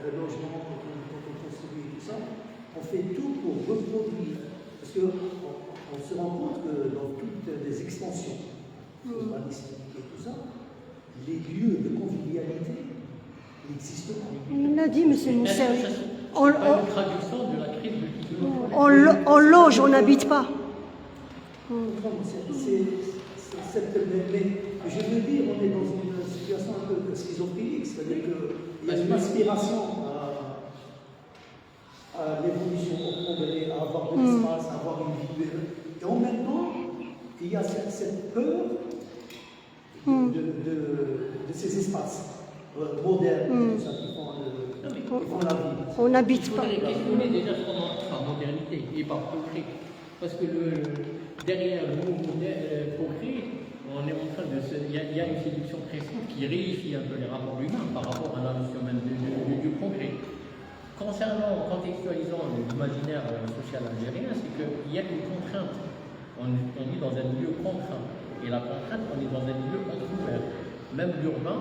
un logement, quand on construit tout ça, on fait tout pour reproduire. Parce qu'on se rend compte que dans toutes les extensions urbanistiques et tout ça, les lieux de convivialité n'existent pas. Il l'a dit, M. Moussaoui. C'est pas une traduction de la crise de on loge, on n'habite pas. Mais je veux dire, on est dans une situation un peu schizophrénique, c'est-à-dire qu'il y a une aspiration à l'évolution au progrès, à avoir de l'espace, à avoir une vie. Et en même temps, il y a cette peur de ces espaces modernes, tout ça, qui font la vie. On n'habite pas. Il faudrait questionner déjà ce qu'on entend par modernité et par progrès. Parce que derrière le mot progrès, on est en train de il y a une séduction très forte qui réifie un peu les rapports humains par rapport à la notion même du progrès. Contextualisant l'imaginaire social algérien, c'est qu'il y a une contrainte. On vit dans un milieu contraint. et la contrainte, on est dans un milieu ouvert. Même l'urbain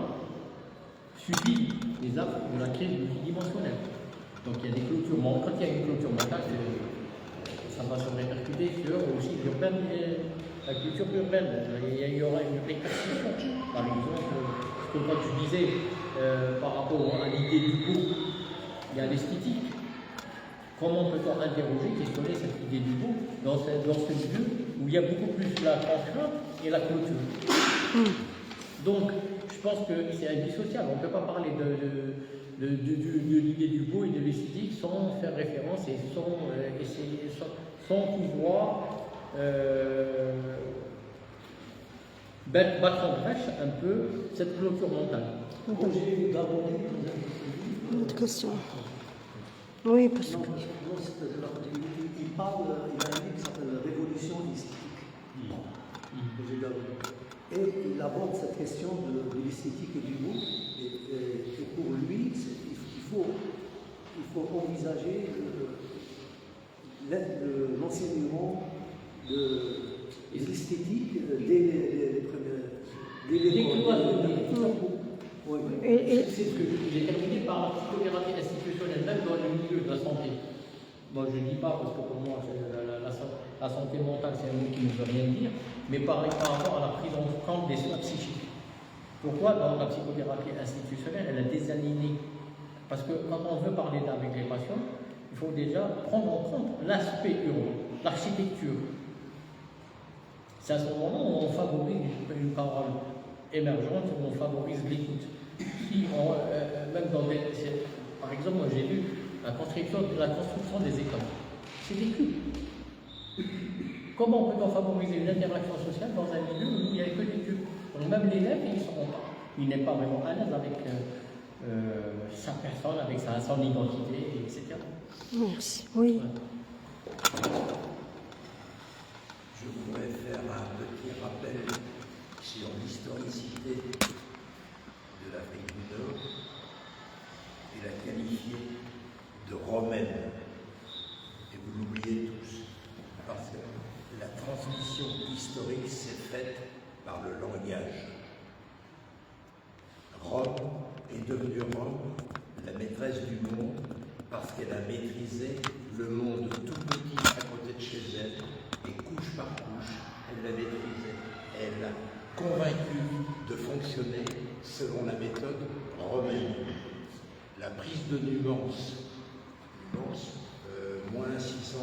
subit les affres de la crise multidimensionnelle. Donc il y a des clôtures, quand il y a une clôture mentale, ça va se répercuter sur aussi l'urbaine et la culture urbaine. Il y aura une répercussion. Par exemple, ce que quand tu disais par rapport à l'idée du beau, il y a l'esthétique. Comment peut-on interroger, questionner cette idée du beau dans ce milieu où il y a beaucoup plus la contrainte et la clôture. Donc, je pense que c'est indissociable. On ne peut pas parler de l'idée du beau et de l'esthétique sans faire référence et sans pouvoir battre en brèche un peu cette clôture mentale. J'ai d'aborder Une autre question. Oui, parce que. il parle, il a un livre qui s'appelle La Révolution esthétique. Et il aborde cette question de l'esthétique et du goût. Et pour lui, il faut envisager l'enseignement de l'esthétique dès l'école. Oui. C'est ce que j'ai terminé par la psychothérapie institutionnelle, même dans le milieu de la santé. Moi, je ne dis pas, parce que pour moi, la santé mentale, c'est un mot qui ne veut rien dire, mais par rapport à la prise en compte des soins psychiques. Pourquoi dans la psychothérapie institutionnelle, elle a désaligné? Parce que quand on veut parler avec les patients, il faut déjà prendre en compte l'aspect urbain, l'architecture. C'est à ce moment où on favorise une parole émergente, où on favorise l'écoute. Si même dans par exemple, moi j'ai lu la construction des écoles. C'est vécu. Comment peut-on favoriser une interaction sociale dans un milieu où il n'y a que des cubes? Donc même l'élève, il n'est pas vraiment à l'aise avec sa personne, avec son identité, etc. Merci. Oui. Je voudrais faire un petit rappel sur l'historicité de l'Afrique du Nord et la qualifier de romaine. Et vous l'oubliez tous, parce que la transmission historique s'est faite par le langage. Rome est devenue Rome, la maîtresse du monde, parce qu'elle a maîtrisé le monde tout petit à côté de chez elle, et couche par couche, elle l'a maîtrisé. Elle l'a convaincu de fonctionner selon la méthode romaine. La prise de Numance, moins 600,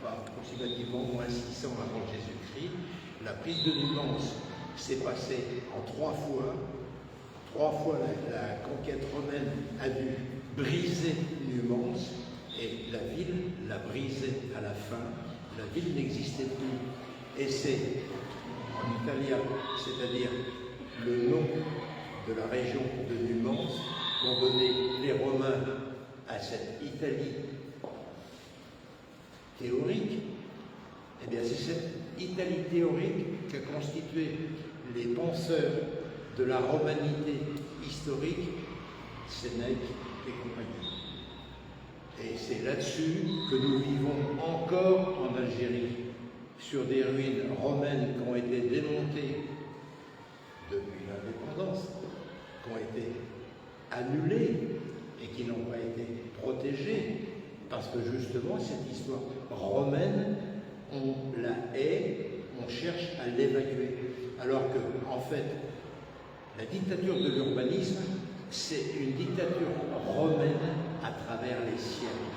approximativement moins 600 avant Jésus-Christ, la prise de Numance s'est passée en 3 fois. 3 fois la conquête romaine a dû briser Numance et la ville l'a brisée à la fin. La ville n'existait plus. Et c'est en italien, c'est-à-dire le nom de la région de Numance qu'ont donné les Romains à cette Italie théorique. Eh bien, c'est cette Italie théorique qu'a constitué les penseurs de la romanité historique, Sénèque et compagnie. Et c'est là-dessus que nous vivons encore en Algérie, sur des ruines romaines qui ont été démontées depuis l'indépendance, qui ont été annulées et qui n'ont pas été protégées, parce que justement cette histoire romaine, on la hait, on cherche à l'évacuer. Alors que, en fait, la dictature de l'urbanisme, c'est une dictature romaine à travers les siècles.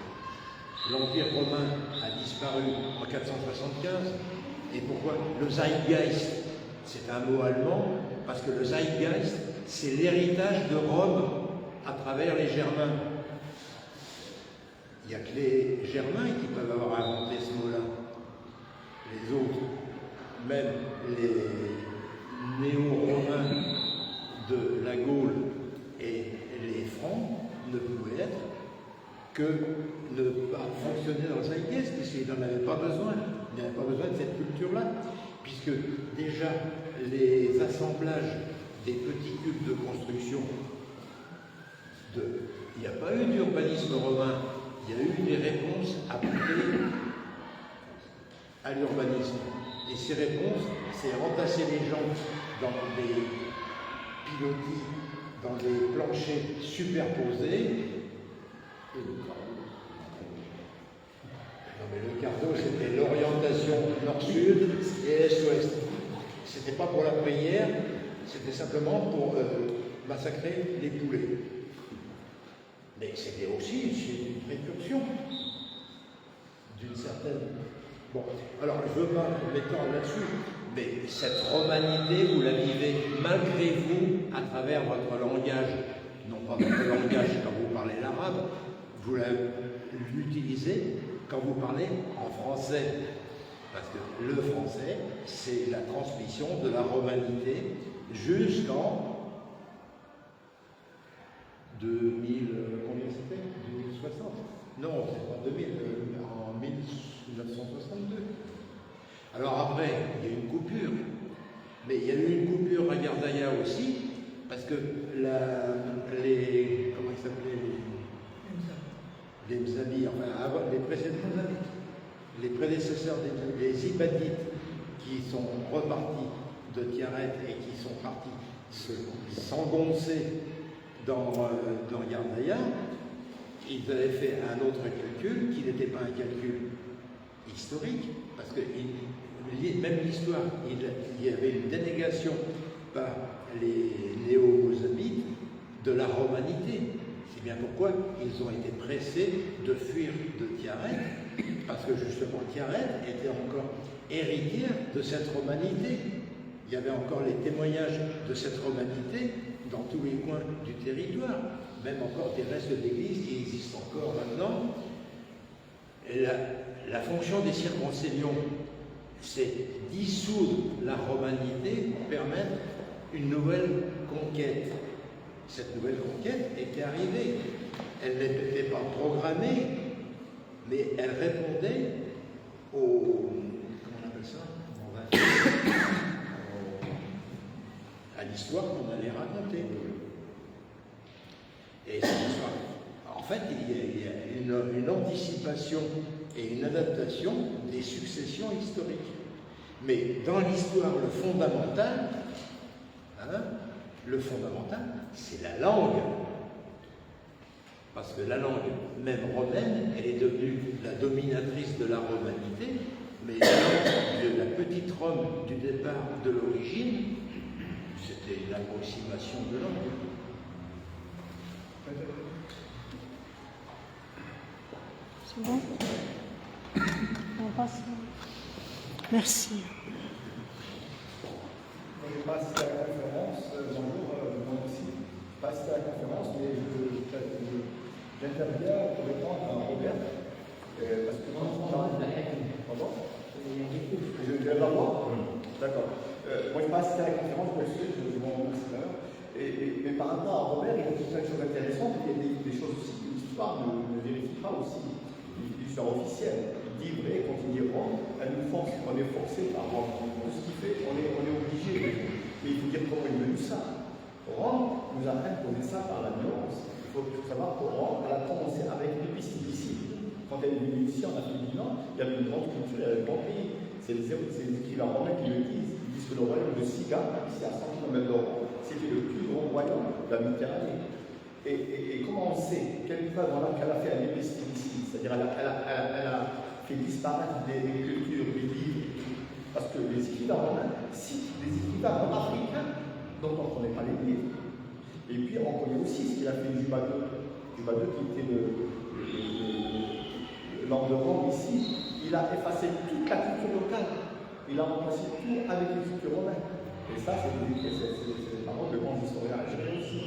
L'Empire romain a disparu en 475. Et pourquoi? Le Zeitgeist, c'est un mot allemand, parce que le Zeitgeist, c'est l'héritage de Rome à travers les Germains. Il n'y a que les Germains qui peuvent avoir inventé ce mot-là. Les autres, même les néo-romains de la Gaule et les Francs, ne pouvaient être que ne pas fonctionner dans le Zeitgeist, puisqu'ils n'en avaient pas besoin. Ils n'avaient pas besoin de cette culture-là, puisque déjà les assemblages des petits cubes de construction, il n'y a pas eu d'urbanisme romain, il y a eu des réponses appliquées à l'urbanisme. Et ces réponses, c'est entasser les gens dans des pilotis, dans des planchers superposés. Et le cardo. Non mais le cardo, c'était l'orientation nord-sud et est-ouest. C'était pas pour la prière, c'était simplement pour massacrer les poulets. Mais c'était aussi une précaution d'une certaine... Bon, alors je ne veux pas m'étendre là-dessus, mais cette romanité, vous la vivez malgré vous à travers votre langage, non pas votre langage quand vous parlez l'arabe, vous l'utilisez quand vous parlez en français. Parce que le français, c'est la transmission de la romanité jusqu'en 2000, combien c'était 2060 Non, c'est pas 2000, en 1962. Alors après, il y a eu une coupure. Mais il y a eu une coupure à Gardaya aussi, parce que comment ils s'appelaient les Mzabis, enfin avant, les prédécesseurs des Ibadites qui sont repartis de Tiaret et qui sont partis s'engoncer dans Gardaya, ils avaient fait un autre calcul qui n'était pas un calcul historique, parce que même l'histoire, il y avait une dénégation par les néo-mozabites de la romanité. C'est bien pourquoi ils ont été pressés de fuir de Tiaret, parce que justement Tiaret était encore héritière de cette romanité. Il y avait encore les témoignages de cette romanité dans tous les coins du territoire, même encore des restes d'églises qui existent encore maintenant. Et la fonction des circoncellions, c'est dissoudre la romanité pour permettre une nouvelle conquête. Cette nouvelle conquête était arrivée. Elle n'était pas programmée, mais elle répondait comment on appelle ça, à l'histoire qu'on allait raconter. Et cette histoire, en fait, il y a une anticipation et une adaptation des successions historiques. Mais dans l'histoire, le fondamental, c'est la langue. Parce que la langue, même romaine, elle est devenue la dominatrice de la romanité, mais la langue de la petite Rome du départ, de l'origine, c'était l'approximation de langue. C'est bon? On passe. Merci. Je n'ai pas assisté à la conférence, bonjour, moi aussi. Je n'ai pas assisté à la conférence, mais j'interviens pour répondre à Robert. Parce que pardon? Je viens d'abord. D'accord. Moi, je n'ai pas assisté à la conférence, je m'en remercie tout à l'heure. Mais par rapport à Robert, il y a plein de choses intéressantes. Il y a des choses aussi que l'histoire ne vérifie pas aussi. L'histoire officielle. Il dit vrai, quand il dit Rome, elle nous force, on est forcé par Rome. Tout ce qu'il fait, on est obligé. Mais il faut dire comment il veut ça. Rome nous a imposé ça par la violence. Il faut savoir que Rome, elle a commencé avec l'épicédicide. Quand elle est venue ici en Afrique du Nord, il y avait une grande culture, il y avait un grand pays. C'est les écrivains romains qui le disent. Ils disent que le royaume de Siga, ici à 100 km de Rome, c'était le plus grand royaume de la Méditerranée. Et comment on sait quelle preuve qu'elle a fait un épicédicide, c'est-à-dire elle a fait disparaître des cultures, des livres, parce que les écrivains romains citent des écrivains africains dont on ne connaît pas les livres. Et puis on connaît aussi ce qu'il a fait Juba II qui était l'homme de Rome ici. Il a effacé toute la culture locale. Il a remplacé tout avec les cultures romaines. Et ça, c'est des paroles de grands historiens algériens aussi.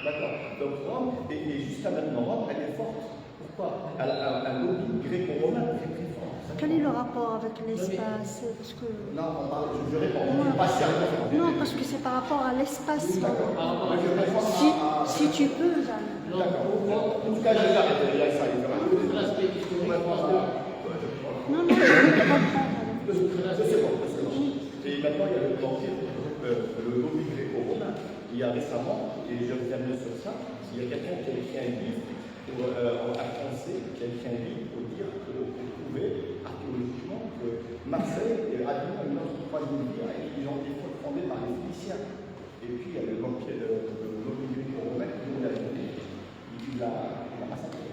D'accord. Donc Rome, et jusqu'à maintenant, Rome, elle est forte. Pourquoi? Elle a un lobby gréco-romain très très fort. Quel est le rapport avec l'espace? Parce que... Non, je réponds. Non, parce que c'est par rapport à l'espace. Si tu peux, Jeanne. D'accord. En tout cas, je vais arrêter. Ça, il y aura l'aspect non, je comprends. C'est bon. Et maintenant, il y a le banquier, le lobby gréco-romain. Il y a récemment, et je reviens sur ça, il y a quelqu'un qui a écrit un livre à français, qui a écrit un livre pour dire qu'on pouvait archéologiquement que Marseille a une autre Et puis il y a l'opinion pour remettre le monde à l'unité. Il l'a massacré.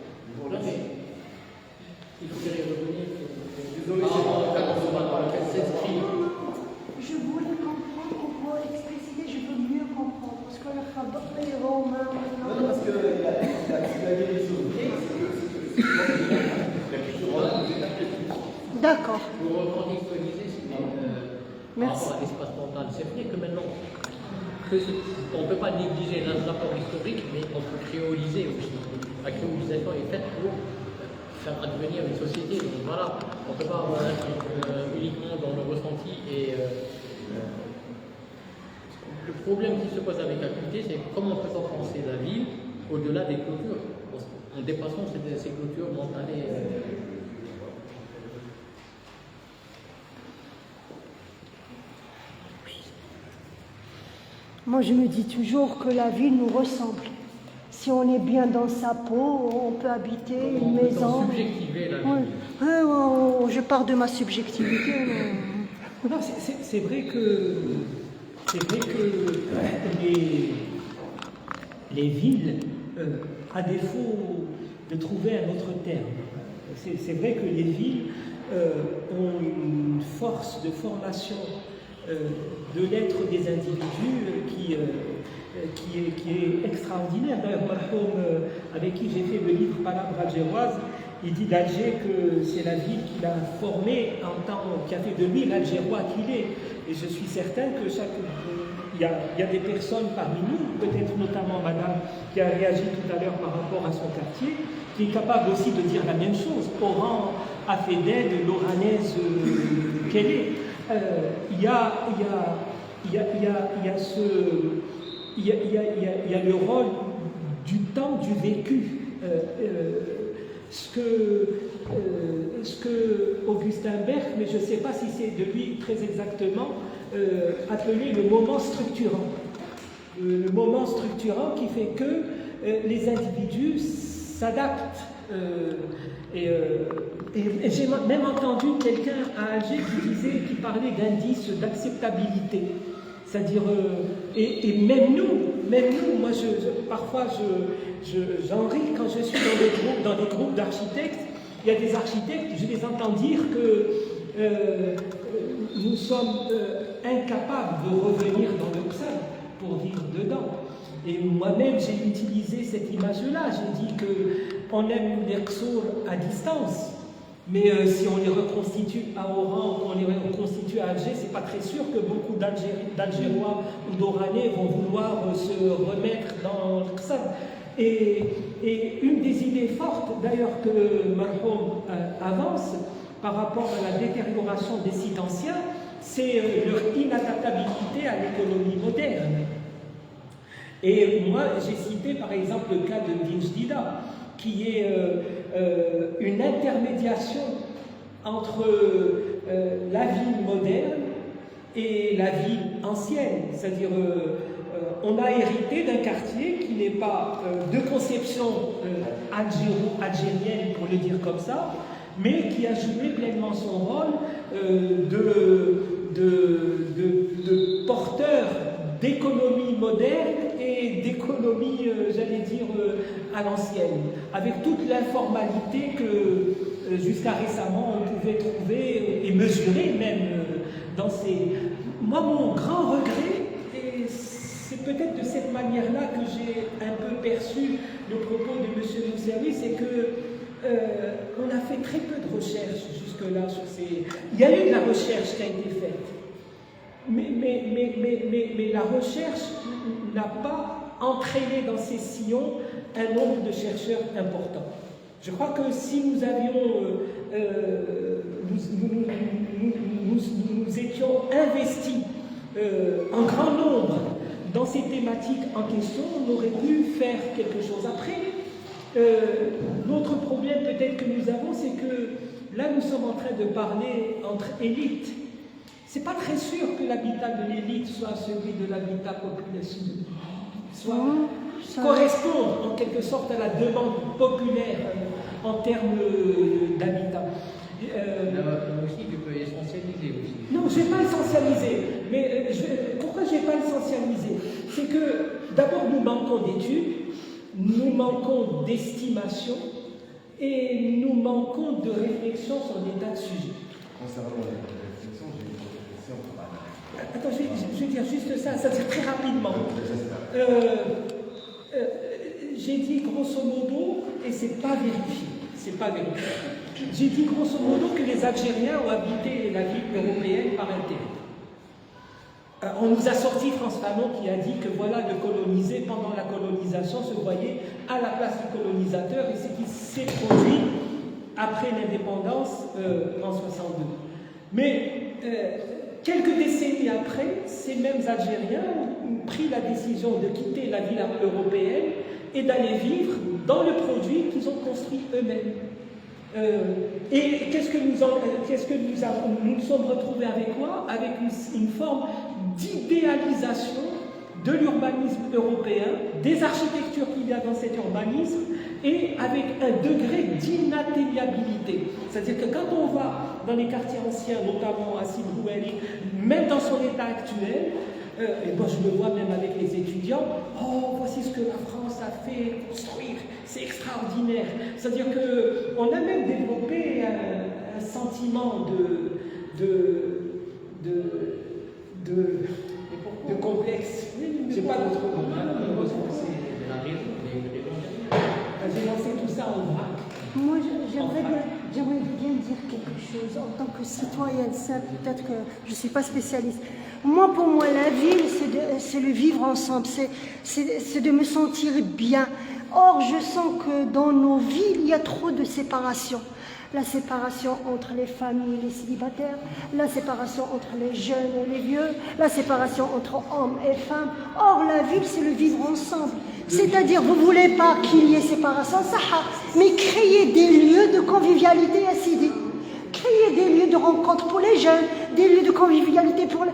Il faudrait revenir Désolé, c'est dans lequel s'inscrit. Je voulais comprendre, on peut expliciter, je veux mieux comprendre. Parce que le Khabar, les Romains, non, parce que la vérité, c'est que la culture romaine nous est D'accord. Pour recontextualiser, par rapport à l'espace mental, c'est vrai que maintenant, on ne peut pas négliger l'apport historique, mais on peut créoliser aussi. La créolisation est faite pour faire advenir une société. Donc voilà, on ne peut pas avoir un truc uniquement dans le ressenti. Et le problème qui se pose avec l'acuité, c'est comment peut-on penser la ville au-delà des clôtures, en dépassant ces clôtures mentales. Moi, je me dis toujours que la ville nous ressemble. Si on est bien dans sa peau, on peut habiter une maison. Subjectiver la vie. Ouais, je pars de ma subjectivité. Non, c'est vrai que les villes, à défaut de trouver un autre terme, c'est vrai que les villes ont une force de formation de l'être des individus qui est extraordinaire. D'ailleurs, Marhoum, avec qui j'ai fait le livre Palabres algéroises, il dit d'Alger que c'est la ville qui l'a formé qui a fait de lui l'Algérois qu'il est. Et je suis certain que il y a des personnes parmi nous, peut-être notamment Madame, qui a réagi tout à l'heure par rapport à son quartier, qui est capable aussi de dire la même chose. Oran a fait d'aide l'oranaise qu'elle est. Il y a le rôle du temps, du vécu. Ce que Augustin Berg, mais je ne sais pas si c'est de lui très exactement, appelait le moment structurant. Le moment structurant qui fait que les individus s'adaptent. Et j'ai même entendu quelqu'un à Alger qui parlait d'indice d'acceptabilité. C'est-à-dire, et même nous, moi parfois j'en ris quand je suis dans des groupes d'architectes. Il y a des architectes, je les entends dire que nous sommes incapables de revenir dans le XAD pour vivre dedans. Et moi-même, j'ai utilisé cette image-là. J'ai dit qu'on aime les Ksour à distance, mais si on les reconstitue à Oran ou on les reconstitue à Alger, c'est pas très sûr que beaucoup d'Algérois ou d'Oranais vont vouloir se remettre dans le XAD. Et une des idées fortes, d'ailleurs, que Marhoum avance par rapport à la détérioration des sites anciens, c'est leur inadaptabilité à l'économie moderne. Et moi, j'ai cité par exemple le cas de Dinjdida, qui est une intermédiation entre la ville moderne et la ville ancienne. C'est-à-dire, on a hérité d'un quartier qui n'est pas de conception algérienne, pour le dire comme ça, mais qui a joué pleinement son rôle de porteur d'économie moderne et d'économie, j'allais dire, à l'ancienne, avec toute l'informalité que jusqu'à récemment on pouvait trouver et mesurer même dans ces... Moi, mon grand regret, et c'est peut-être de cette manière-là que j'ai un peu perçu le propos de M. Moussaoui, c'est que on a fait très peu de recherches jusque-là sur ces... Il y a eu de la recherche qui a été faite, mais la recherche n'a pas entraîné dans ces sillons un nombre de chercheurs important. Je crois que si nous avions, nous étions investis en grand nombre dans ces thématiques en question, on aurait pu faire quelque chose. Après, l'autre problème peut-être que nous avons, c'est que là nous sommes en train de parler entre élites. C'est pas très sûr que l'habitat de l'élite soit celui de l'habitat populaire, correspond en quelque sorte à la demande populaire en termes d'habitat. Là aussi, tu peux essentialiser aussi. Non, je ne vais pas essentialiser. mais pourquoi je n'ai pas essentialisé? C'est que d'abord nous manquons d'études, nous manquons d'estimation et nous manquons de réflexion sur des tas de sujets. Concernant la réflexion, j'ai une réflexion. Attends, je vais dire juste ça c'est très rapidement. J'ai dit grosso modo, et c'est pas vérifié, j'ai dit grosso modo que les Algériens ont habité la ville européenne par intérêt. On nous a sorti France Fanon qui a dit que voilà, de coloniser pendant la colonisation se voyait à la place du colonisateur et ce qui s'est produit après l'indépendance en 62. Mais quelques décennies après, ces mêmes Algériens ont pris la décision de quitter la ville européenne et d'aller vivre dans le produit qu'ils ont construit eux-mêmes. Et qu'est-ce que nous sommes retrouvés avec quoi? Avec une forme d'idéalisation de l'urbanisme européen, des architectures qu'il y a dans cet urbanisme, et avec un degré d'inatteignabilité. C'est-à-dire que quand on va dans les quartiers anciens, notamment à Sidi Bouali, même dans son état actuel, et moi je le vois même avec les étudiants, oh voici ce que la France a fait construire, c'est extraordinaire. C'est-à-dire qu'on a même développé un sentiment de complexe. J'ai pas d'autre mot. J'ai lancé tout ça en vrac. Moi, j'aimerais bien dire quelque chose en tant que citoyenne. Ça, peut-être que je ne suis pas spécialiste. Moi, pour moi, la ville, c'est le vivre ensemble, c'est de me sentir bien. Or, je sens que dans nos villes, il y a trop de séparation. La séparation entre les familles et les célibataires, la séparation entre les jeunes et les vieux, la séparation entre hommes et femmes. Or, la ville, c'est le vivre ensemble. C'est-à-dire, vous ne voulez pas qu'il y ait séparation, mais créer des lieux de convivialité à Sidi. Créer des lieux de rencontre pour les jeunes, des lieux de convivialité pour les...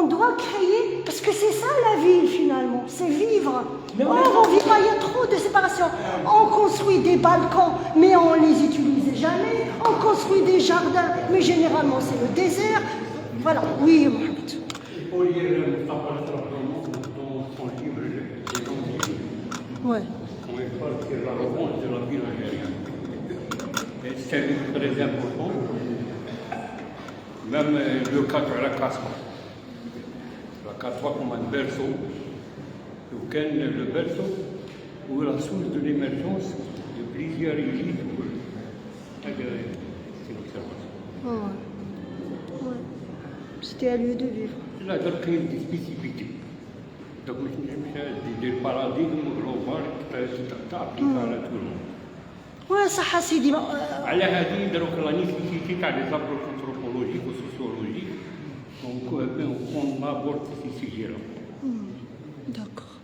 On doit créer, parce que c'est ça la ville finalement, c'est vivre. Or, on vit pas, il y a trop de séparation. On construit des balcons, mais on ne les utilise jamais. On construit des jardins, mais généralement c'est le désert. Voilà, oui, Mohamed. Il faut lire Mustafa dans son livre Les Antilles. Ouais. Quand il parle de la revanche de la ville algérienne. Et c'est un livre très important. Même le cas de la Kasbah. La Kasbah comme un berceau. Le berceau ou la source de l'émergence de plusieurs élites. C'est l'observation. Ouais. C'était un lieu de vivre. Là, il y a des spécificités. Donc, des paradigmes globaux qui s'appliquent à tout le monde. Ouais, ça a Sidi. على هذه دروك لا نيسيتي تاع لي زابروش انثروبولوجيك وسوسيولوجيك on aborde ces sujets-là. D'accord.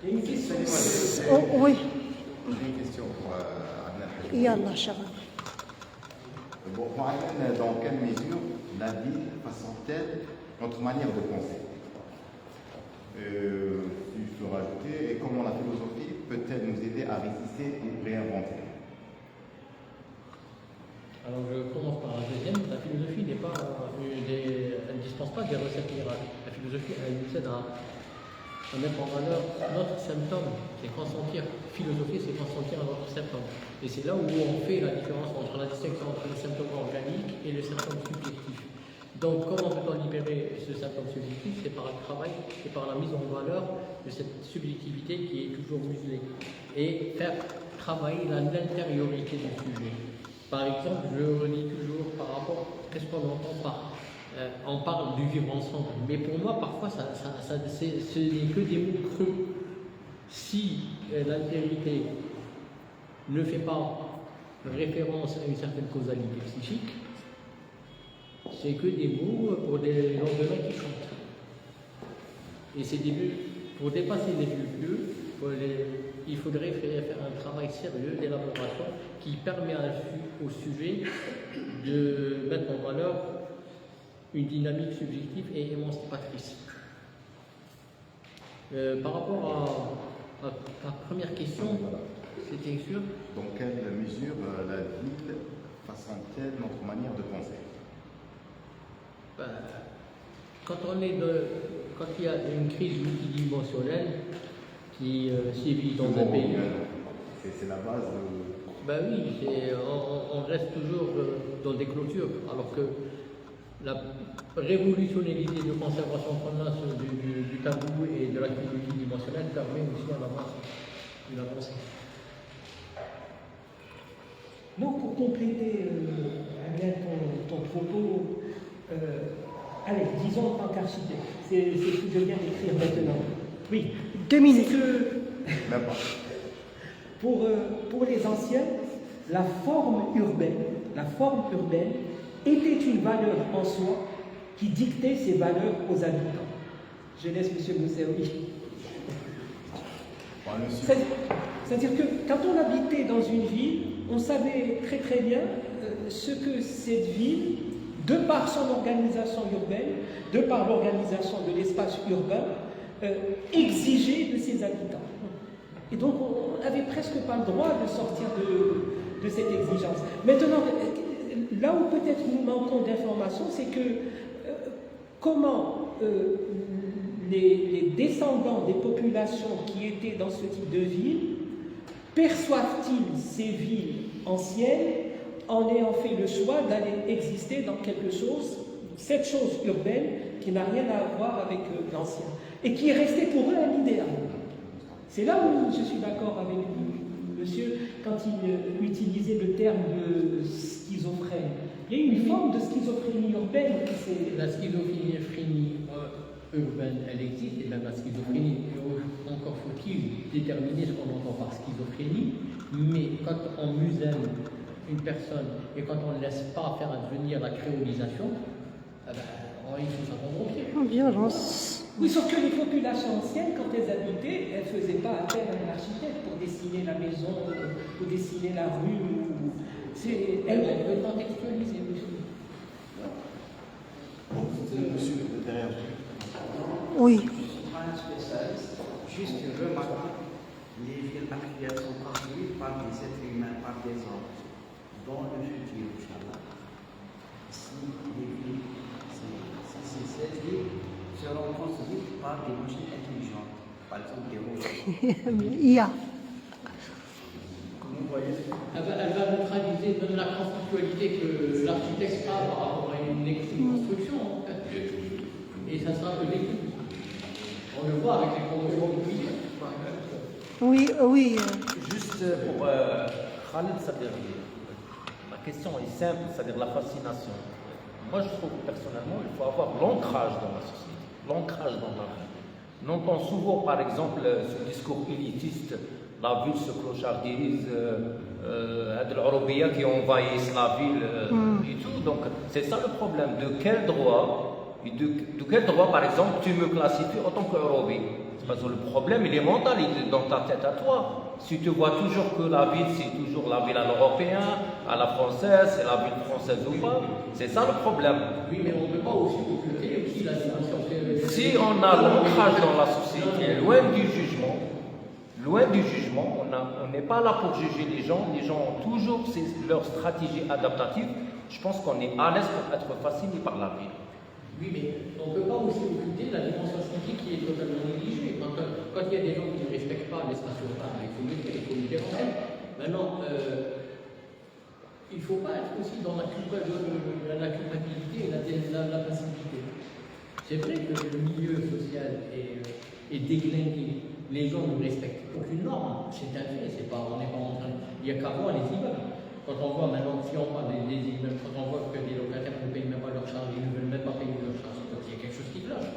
Il y a une question. Oui. J'ai une question pour Adnan. Yallah, Shabab. Bon, pour Adnan, dans quelle mesure la ville façonne-t-elle notre manière de penser? Si je peux rajouter, et comment la philosophie peut-elle nous aider à résister ou réinventer? Alors je commence par la deuxième. La philosophie n'est pas elle ne dispense pas des recettes miracles. La philosophie, elle nous aide à mettre en valeur notre symptôme, c'est consentir. Philosophie, c'est consentir à notre symptôme. Et c'est là où on fait la différence entre la distinction entre le symptôme organique et le symptôme subjectif. Donc, comment peut-on libérer ce symptôme subjectif? C'est par le travail, c'est par la mise en valeur de cette subjectivité qui est toujours muselée. Et faire travailler l'intériorité du sujet. Par exemple, je redis toujours par rapport à ce qu'on entend par. On parle du vivre ensemble, mais pour moi, parfois, ce n'est que des mots creux. Si l'altérité ne fait pas référence à une certaine causalité psychique, c'est que des mots pour des lendemains qui chantent. Et c'est pour dépasser les lieux, il faudrait faire un travail sérieux d'élaboration qui permet au sujet de mettre en valeur une dynamique subjective et émancipatrice. Par rapport à ta première question, c'était sûr. Dans quelle mesure la ville façonne-t-elle notre manière de penser? Quand il y a une crise multidimensionnelle qui sévit dans un pays. C'est la base. Ben oui, on reste toujours dans des clôtures, alors que la révolutionnalité de conservation qu'on a du tabou et de la crise multidimensionnelle permet aussi une avancée. Non, pour compléter bien ton propos, allez, disons en tant qu'architecte, c'est ce que je viens d'écrire maintenant. Oui. 2 minutes. Même pas. Pour les anciens, la forme urbaine était une valeur en soi qui dictait ses valeurs aux habitants. Je laisse M. Moussaoui. C'est-à-dire que quand on habitait dans une ville, on savait très très bien ce que cette ville, de par son organisation urbaine, de par l'organisation de l'espace urbain, exigeait de ses habitants. Et donc on n'avait presque pas le droit de sortir de cette exigence. Maintenant, là où peut-être nous manquons d'informations, c'est que comment les descendants des populations qui étaient dans ce type de ville perçoivent-ils ces villes anciennes en ayant fait le choix d'aller exister dans quelque chose, cette chose urbaine qui n'a rien à voir avec l'ancien et qui est resté pour eux un idéal. C'est là où je suis d'accord avec monsieur quand il utilisait le terme de schizophrène. Il y a une forme de schizophrénie urbaine qui s'est... La schizophrénie urbaine, elle existe, et même la schizophrénie, encore faut-il déterminer ce qu'on entend par schizophrénie, mais quand on muselle une personne et quand on ne laisse pas faire advenir la créolisation, il faut s'attendre au pied. Violence. Oui, sauf que les populations anciennes, quand elles habitaient, elles ne faisaient pas appel à un architecte pour dessiner la maison, pour dessiner la rue. Elle veut contextualiser, monsieur. Monsieur derrière. Oui. Un spécialiste, juste une remarque. Les villes actuelles sont construites par des êtres humains, par des hommes. Dans le futur, Inch'Allah, si ces villes seront construites par des machines intelligentes, par exemple des robots. IA. Elle va neutraliser même la conflictualité que l'architecte a par rapport à une construction. Et ça sera un peu vécu. On le voit avec les conventions de vie. Oui. Juste pour Khaled, c'est-à-dire la question est simple, c'est-à-dire la fascination. Moi, je trouve personnellement qu'il faut avoir l'ancrage dans la société, l'ancrage dans la vie. On entend souvent, par exemple, ce discours élitiste, la ville se clochardise, qui envahissent la ville et tout. Donc, c'est ça le problème. De quel droit, par exemple, tu me classifies en tant qu'Européen? Parce que le problème, il est mental, il est dans ta tête à toi. Si tu vois toujours que la ville, c'est toujours la ville à l'européen, à la française, c'est la ville française ou pas, c'est ça le problème. Oui, mais on ne peut pas aussi occulter aussi la dimension. Si on a l'ancrage dans la société, loin du jugement, on n'est pas là pour juger les gens ont toujours leur stratégie adaptative. Je pense qu'on est à l'aise pour être fasciné par la ville. Oui, mais on ne peut pas aussi occulter la dimension scientifique qui est totalement négligée. Quand il y a des gens qui ne respectent pas l'espace urbain, il faut le déranger. Maintenant, il ne faut pas être aussi dans la culpabilité et la passivité. C'est vrai que le milieu social est déglingué. Les gens ne respectent aucune norme. C'est un fait. On n'est pas en train. Il n'y a qu'à voir les immeubles. Quand on voit maintenant, si on parle des immeubles, quand on voit que des locataires ne payent même pas leur charge, ils ne veulent même pas payer leur charge, donc il y a quelque chose qui cloche.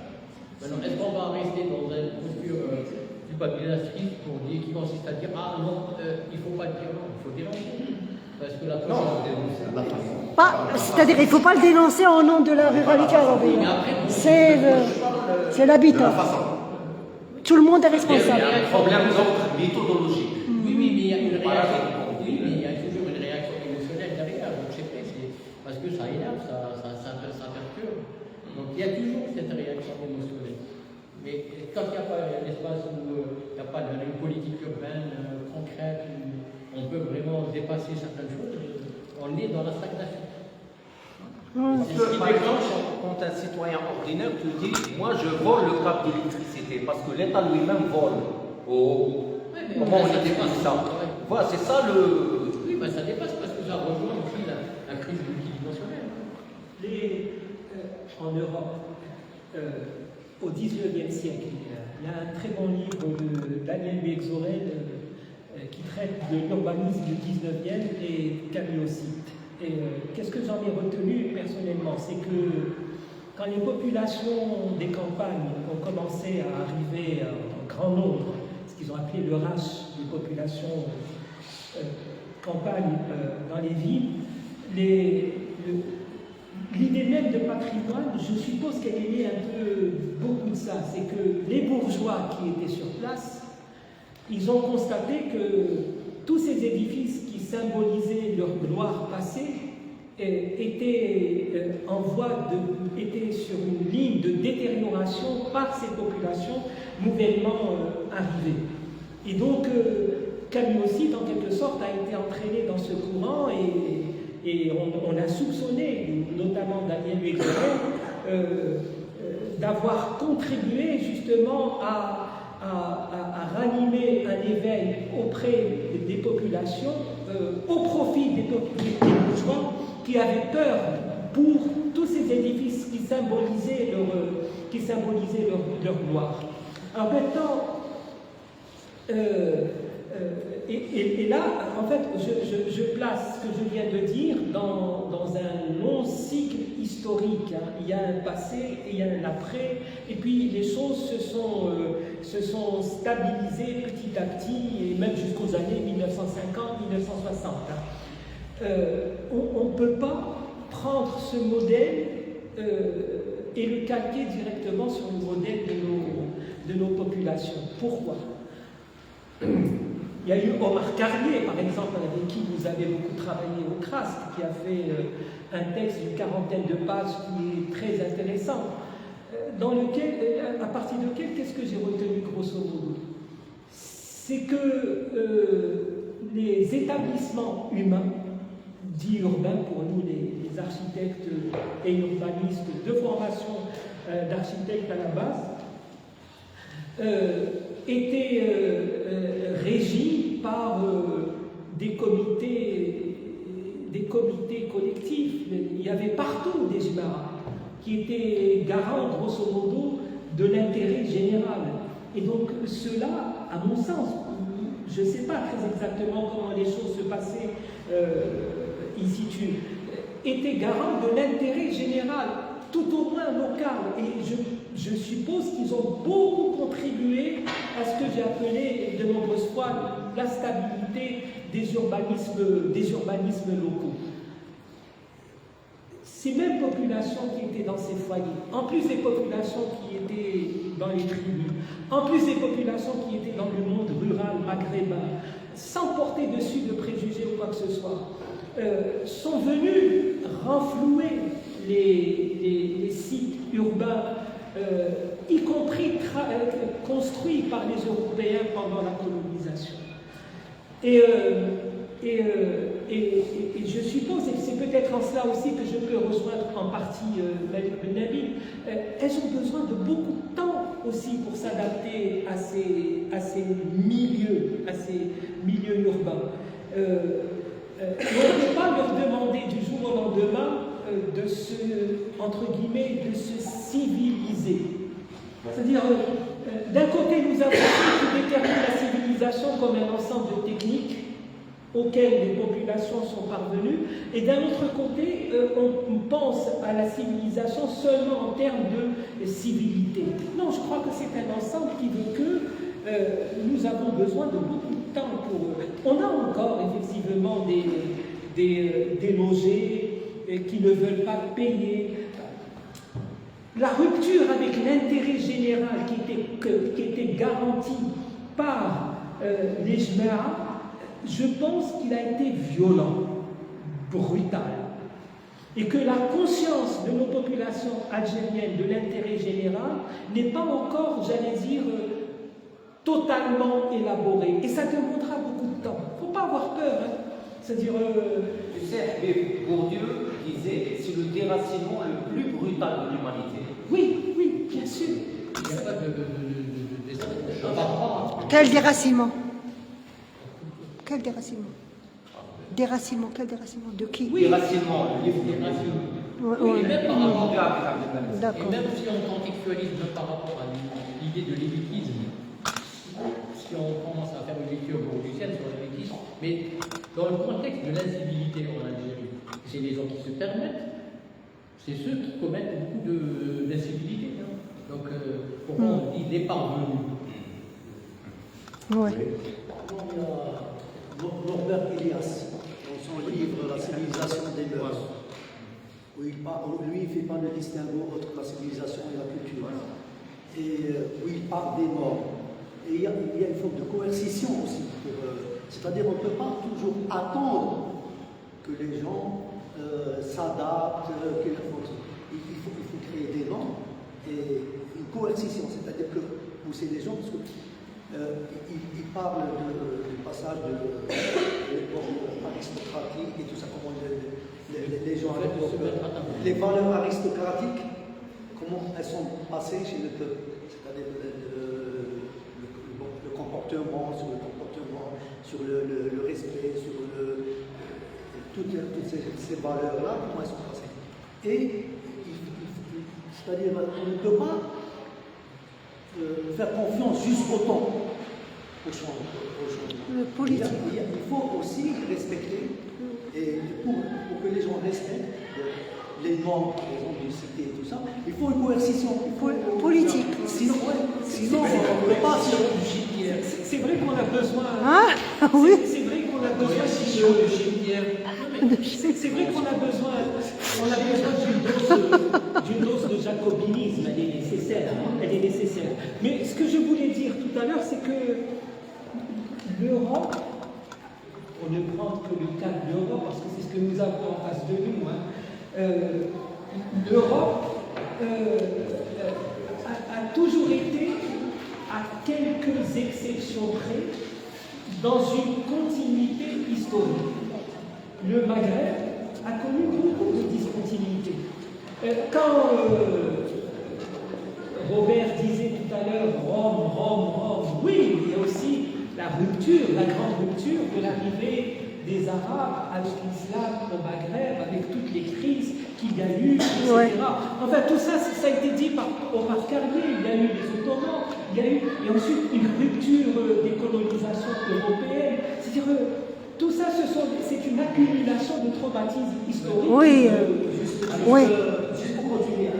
Maintenant, est-ce qu'on va rester dans une posture culpabilisatrice pour dire, qui consiste à dire ah non, il ne faut pas le dire non, il faut dénoncer. Parce que la C'est-à-dire il ne faut pas le dénoncer au nom de la ruralité européenne. C'est l'habitat. Tout le monde est responsable. Il y a un problème d'ordre méthodologique. Oui, mais il y a une réaction. Oui, mais il y a toujours une réaction émotionnelle derrière. Donc c'est vrai, parce que ça énerve, ça perturbe. Donc il y a toujours cette réaction émotionnelle. Mais quand il n'y a pas un espace où il n'y a pas une politique urbaine concrète, où on peut vraiment dépasser certaines choses, on est dans la stagnation. C'est ce qui déclenche quand un citoyen ordinaire te dit « moi je vole le câble d'électricité » parce que l'État lui-même vole. Oh, comment on dépasse ça? Voilà, c'est ça le... Oui, ça dépasse parce que ça rejoint aussi la crise multidimensionnelle. En Europe, au XIXe siècle, il y a un très bon livre de Daniel Bexorel qui traite de l'urbanisme du XIXe et Camille aussi. Et qu'est-ce que j'en ai retenu personnellement? C'est que quand les populations des campagnes ont commencé à arriver en grand nombre, ce qu'ils ont appelé le rush des populations campagnes dans les villes, l'idée même de patrimoine, je suppose qu'elle est née un peu beaucoup de ça. C'est que les bourgeois qui étaient sur place, ils ont constaté que tous ces édifices qui symbolisaient leur gloire passée étaient étaient sur une ligne de détérioration par ces populations nouvellement arrivées. Et donc, Camille aussi, en quelque sorte, a été entraîné dans ce courant et on a soupçonné, notamment Daniel Bexorel, d'avoir contribué justement à ranimer un éveil auprès des populations au profit des bourgeois qui avaient peur pour tous ces édifices qui symbolisaient leur gloire. En même temps, et là, en fait, je place ce que je viens de dire dans un long cycle historique. Hein. Il y a un passé et il y a un après, et puis les choses se sont stabilisées petit à petit, et même jusqu'aux années 1950-1960. Hein. On ne peut pas prendre ce modèle et le calquer directement sur le modèle de nos populations. Pourquoi ? Il y a eu Omar Carlier, par exemple, avec qui vous avez beaucoup travaillé au CRASC, qui a fait un texte d'une quarantaine de pages qui est très intéressant, à partir duquel, qu'est-ce que j'ai retenu grosso modo? C'est que les établissements humains, dits urbains pour nous, les architectes et urbanistes de formation d'architectes à la base, étaient régis par des comités collectifs. Il y avait partout des JMARA qui étaient garants, grosso modo, de l'intérêt général. Et donc cela, à mon sens, je ne sais pas très exactement comment les choses se passaient in situ, étaient garants de l'intérêt général, tout au moins local. Et je suppose qu'ils ont beaucoup contribué à ce que j'ai appelé de nombreuses fois la stabilité des urbanismes locaux. Ces mêmes populations qui étaient dans ces foyers, en plus des populations qui étaient dans les tribus, en plus des populations qui étaient dans le monde rural maghrébin, sans porter dessus de préjugés ou quoi que ce soit, sont venus renflouer les sites urbains, y compris construits par les Européens pendant la colonisation. Et je suppose, et c'est peut-être en cela aussi que je peux rejoindre en partie Malik Ben Nabil, elles ont besoin de beaucoup de temps aussi pour s'adapter à ces milieux urbains. On ne peut pas leur demander du jour au lendemain de se civiliser. C'est-à-dire, d'un côté, nous avons ceux qui déterminent la civilisation comme un ensemble de techniques auxquelles les populations sont parvenues, et d'un autre côté, on pense à la civilisation seulement en termes de civilité. Non, je crois que c'est un ensemble qui veut que nous avons besoin de beaucoup de temps pour... On a encore effectivement des logés qui ne veulent pas payer. La rupture avec l'intérêt général qui était garanti par les JMA, je pense qu'il a été violent, brutal, et que la conscience de nos populations algériennes de l'intérêt général n'est pas encore, j'allais dire, totalement élaborée. Et ça demandera beaucoup de temps. Il ne faut pas avoir peur. Hein. C'est-à-dire... Tu sais, Bourdieu disait, c'est le déracinement le plus brutal de l'humanité. Oui, oui, bien sûr. Il n'y a pas de Quel déracinement? Quel déracinement? Déracinement, quel déracinement? De qui? Déracinement, le livre déracinement. Ouais. Et même par rapport D'accord. Et même si on contextualise par rapport à l'idée de l'élitisme, si on commence à faire une lecture bourdieusienne sur l'élitisme, mais dans le contexte de l'incivilité en Algérie, c'est les gens qui se permettent, c'est ceux qui commettent beaucoup d'incivilité. Hein. Donc, pourquoi on dit les parvenus? Ouais. Il y a Norbert Elias, dans son livre La civilisation des mœurs, où lui, il ne fait pas de distinguo entre la civilisation et la culture, et où il parle des normes. Et il y a une forme de coercition aussi. C'est-à-dire qu'on ne peut pas toujours attendre que les gens s'adaptent, il faut créer des normes et une coercition, c'est-à-dire que pousser les gens, parce que il parle du passage de l'époque aristocratique et tout ça, comment les gens, les valeurs aristocratiques, comment elles sont passées chez le peuple, c'est-à-dire le comportement, sur le respect, sur toutes ces valeurs-là, comment elles sont passées. Et c'est-à-dire qu'on ne peut pas faire confiance juste autant au changement. Politique. Il faut aussi respecter, et pour que les gens respectent les normes, par exemple, de cité et tout ça, il faut une coercition. Politique. Sinon, on ne peut pas se... C'est vrai qu'on a besoin. Ah, oui. C'est vrai qu'on a besoin de cimetière. C'est vrai qu'on a besoin d'une dose de jacobinisme, elle est nécessaire, elle est nécessaire. Mais ce que je voulais dire tout à l'heure, c'est que l'Europe, on ne prend que le cas de l'Europe, parce que c'est ce que nous avons en face de nous, l'Europe a toujours été, à quelques exceptions près, dans une continuité historique. Le Maghreb a connu beaucoup de discontinuités. Quand Robert disait tout à l'heure Rome, oui, il y a aussi la rupture, la grande rupture de l'arrivée des Arabes avec l'islam au Maghreb, avec toutes les crises qu'il y a eu, etc. Ouais. Enfin, tout ça, ça a été dit par Omar Carlier, il y a eu les Ottomans, il y a eu, et ensuite une rupture des colonisations européennes. C'est-à-dire, tout ça, c'est une accumulation de traumatismes historiques. Oui. Oui. Juste pour continuer,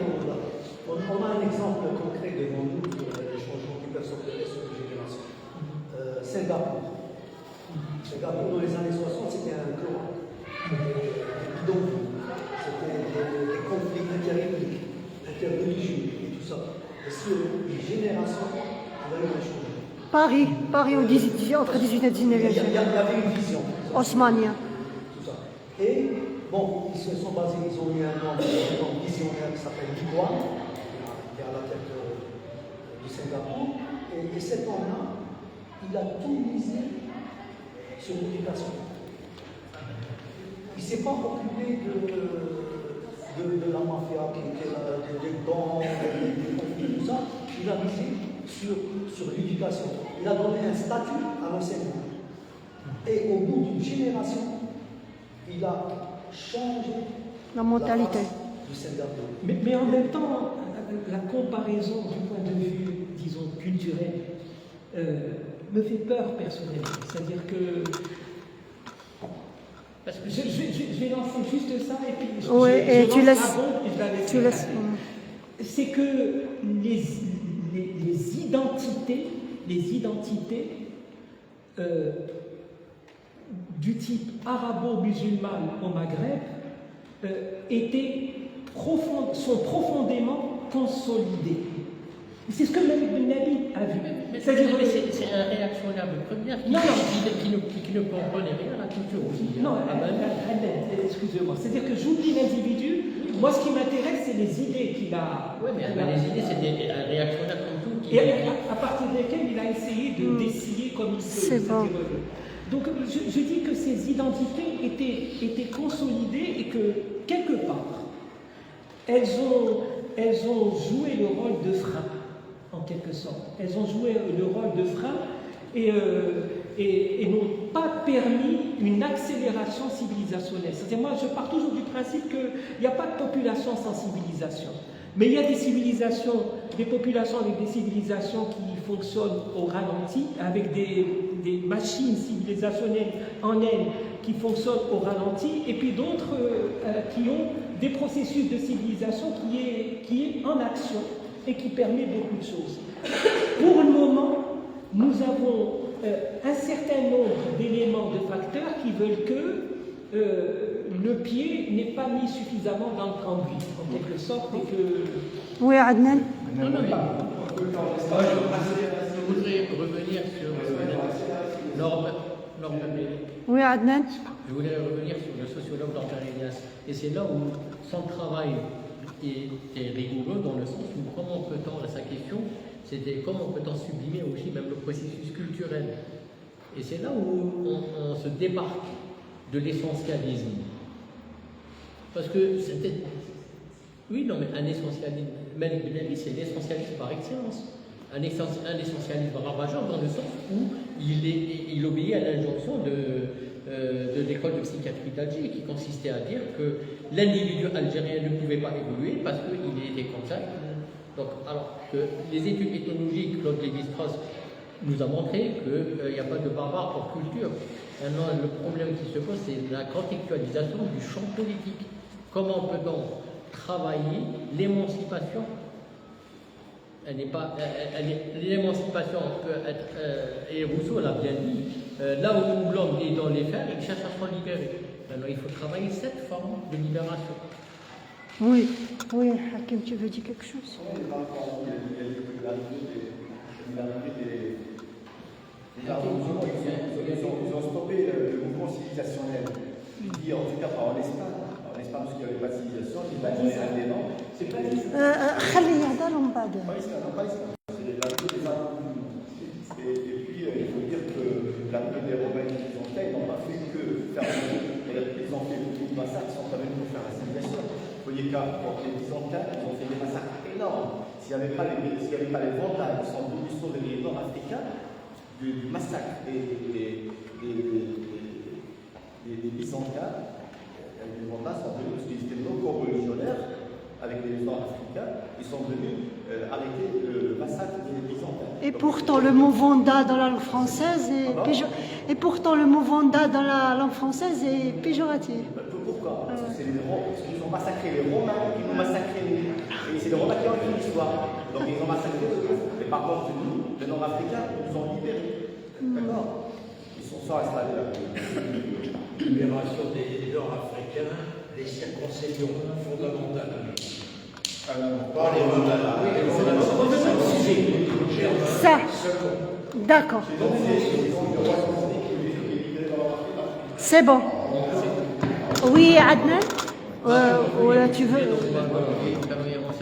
on a un exemple concret devant nous des changements qui peuvent s'opérer sur les générations. Singapour. Singapour, dans les années 60, c'était un clan. Donc, c'était des conflits interethniques, interreligieux et tout ça. Et sur les générations, on a eu un changement. Paris entre 18 et 19e siècle. Il y avait une vision. Haussmannien. Tout ça. Et, bon, ils se sont basés, ils ont eu un nom visionnaire qui s'appelle Dubois, qui est à la tête du Singapour. Et cet homme-là, il a tout misé sur l'éducation. Il ne s'est pas occupé de la mafia, des gangs, des conflits, tout ça. Il a misé sur l'éducation. Il a donné un statut à l'enseignement. Et au bout d'une génération, il a changé la mentalité du Singapour. Mais en même temps, la comparaison du point de vue, disons, culturel, me fait peur personnellement. C'est-à-dire que... Parce que je vais lancer juste ça et puis je lance la bombe et je la laisse. C'est que les identités du type arabo-musulman au Maghreb sont profondément consolidées. C'est ce que Malik Ben Nabi a vu. C'est un réactionnaire de première qui ne comprenait rien à la culture aussi. Non, excusez-moi. C'est-à-dire que j'oublie l'individu. Moi, ce qui m'intéresse, c'est les idées qu'il a. Oui, mais les idées, c'est un réactionnaire comme tout. Et à partir desquelles il a essayé de dessiller comme il peut. C'est bon. Donc, je dis que ces identités étaient consolidées et que, quelque départ, elles ont joué le rôle de frein, en quelque sorte. Elles ont joué le rôle de frein et n'ont pas permis une accélération civilisationnelle. C'est-à-dire, moi, je pars toujours du principe qu'il n'y a pas de population sans civilisation. Mais il y a des populations avec des civilisations qui fonctionnent au ralenti, avec des machines civilisationnelles en elles qui fonctionnent au ralenti, et puis d'autres qui ont des processus de civilisation qui est en action et qui permet beaucoup de choses. Pour le moment, nous avons un certain nombre d'éléments, de facteurs qui veulent que le pied n'est pas mis suffisamment dans le cambouis, en quelque sorte, et que... Oui, Adnan. Je voudrais revenir sur Norman. Oui, Adnan. Je voulais revenir sur le sociologue Norman Elias. Et c'est là où son travail était rigoureux, dans le sens où comment peut-on, sa question, c'était comment peut-on sublimer aussi même le processus culturel. Et c'est là où on se démarque de l'essentialisme. Parce que c'était... Oui, non, mais un essentialisme, Malik Ben Ali, c'est l'essentialisme par excellence. Un essentialisme ravageur dans le sens où il obéit à l'injonction de l'école de psychiatrie d'Alger, qui consistait à dire que l'individu algérien ne pouvait pas évoluer parce qu'il était comme ça. Donc, alors que les études ethnologiques, Claude Lévi-Strauss nous a montré qu'il n'y a pas de barbare pour culture. Maintenant, le problème qui se pose, c'est la contextualisation du champ politique. Comment peut-on travailler l'émancipation? L'émancipation peut être, et Rousseau l'a bien dit, là où l'homme est dans les fers, il cherche à se libérer. Maintenant, il faut travailler cette forme de libération. Oui, oui, Hakim, tu veux dire quelque chose? Ils ont stoppé le mouvement civilisationnel. Il dit, en tout cas, pas en Espagne. En Espagne, parce qu'il n'y avait pas de civilisation, il va dire indépendant. C'est pas l'islam. خلي يهضروا بعد. Pas l'islam, non, pas l'islam. C'est la vie des Arabes. Et puis, il faut dire que la vie des Romains et des Byzantins n'ont pas fait que faire ils ont fait beaucoup de massacres, ils sont quand même pour faire l'assimilation. Vous voyez qu'à les Byzantins, ils ont fait des massacres énormes. S'il n'y avait pas les Vandales, qui sont plus souvent des Nord-Africains, du massacre des Byzantins, les Vandales sont venus, parce qu'ils étaient locaux-religionnaires, avec les Nord-Africains, ils sont venus arrêter le massacre des Byzantins. Et pourtant, le mot Vanda dans la langue française est péjoratif. Et pourtant, le mot Vanda dans la langue française est péjoratif. Pourquoi? Parce qu'ils ont massacré les Romains, ils ont massacré les... Et c'est les Romains qui ont écrit l'histoire. Donc ils ont massacré eux. Mais par contre, nous, les Nord-Africains, ils nous ont libérés. D'accord? Ils sont sans installés là. Libération des Nord-Africains, les circoncessions fondamentales. Pas les Ça, d'accord. C'est bon. Oui, Adnan? Là, tu veux?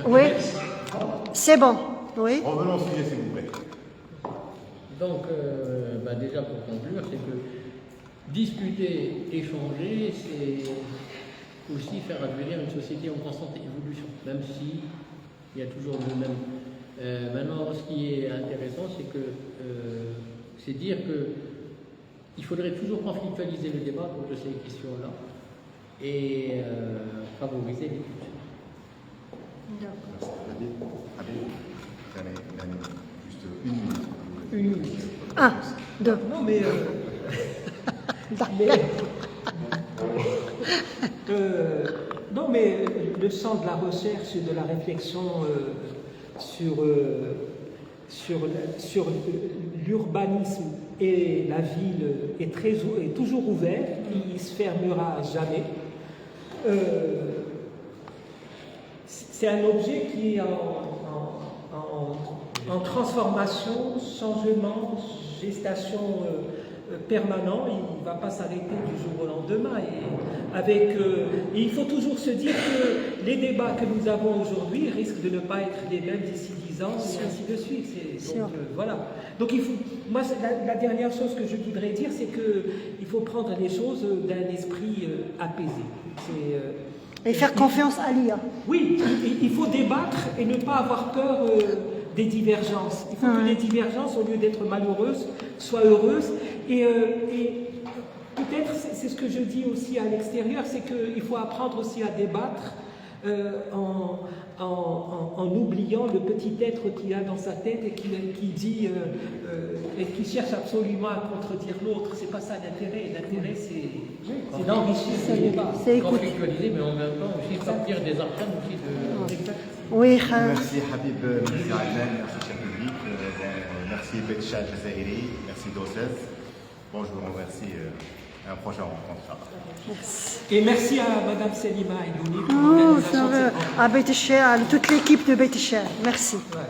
Oui. C'est bon. Oui. Revenons au sujet, s'il vous plaît. Donc, déjà pour conclure, c'est que discuter, échanger, c'est aussi faire advenir une société en constante évolution, même si il y a toujours le même. Maintenant, ce qui est intéressant, c'est dire que il faudrait toujours conflictualiser le débat autour de ces questions-là et favoriser l'écoute. D'accord. Juste une minute. 1, 2. Non, mais... non, mais le champ de la recherche et de la réflexion sur l'urbanisme et la ville est toujours ouvert, il ne se fermera jamais. C'est un objet qui est en transformation, changement, gestation permanent, il ne va pas s'arrêter du jour au lendemain. Et il faut toujours se dire que les débats que nous avons aujourd'hui risquent de ne pas être les mêmes d'ici 10 ans, et ainsi de suite. Voilà. Donc moi, la dernière chose que je voudrais dire, c'est qu'il faut prendre les choses d'un esprit apaisé. Et faire confiance à l'IA. Oui, il faut débattre et ne pas avoir peur des divergences. Il faut que les divergences, au lieu d'être malheureuses, soient heureuses. Et peut-être, c'est ce que je dis aussi à l'extérieur, c'est qu'il faut apprendre aussi à débattre en oubliant le petit être qu'il a dans sa tête et qui dit et qui cherche absolument à contredire l'autre. C'est pas ça l'intérêt. L'intérêt, c'est d'enrichir le débat. C'est conflictualiser, mais en même temps aussi sortir des empreintes aussi de. Oui, merci Habib, merci Ayman, merci cher public, merci Beit Shah Jazairi, merci Dosez. Bon, je vous remercie. Un prochain rencontre. Et merci à Madame Selima Edouni pour Oh, l'organisation de cette rencontre. à Beit Shah, à toute l'équipe de Beit Shah. Merci. Ouais.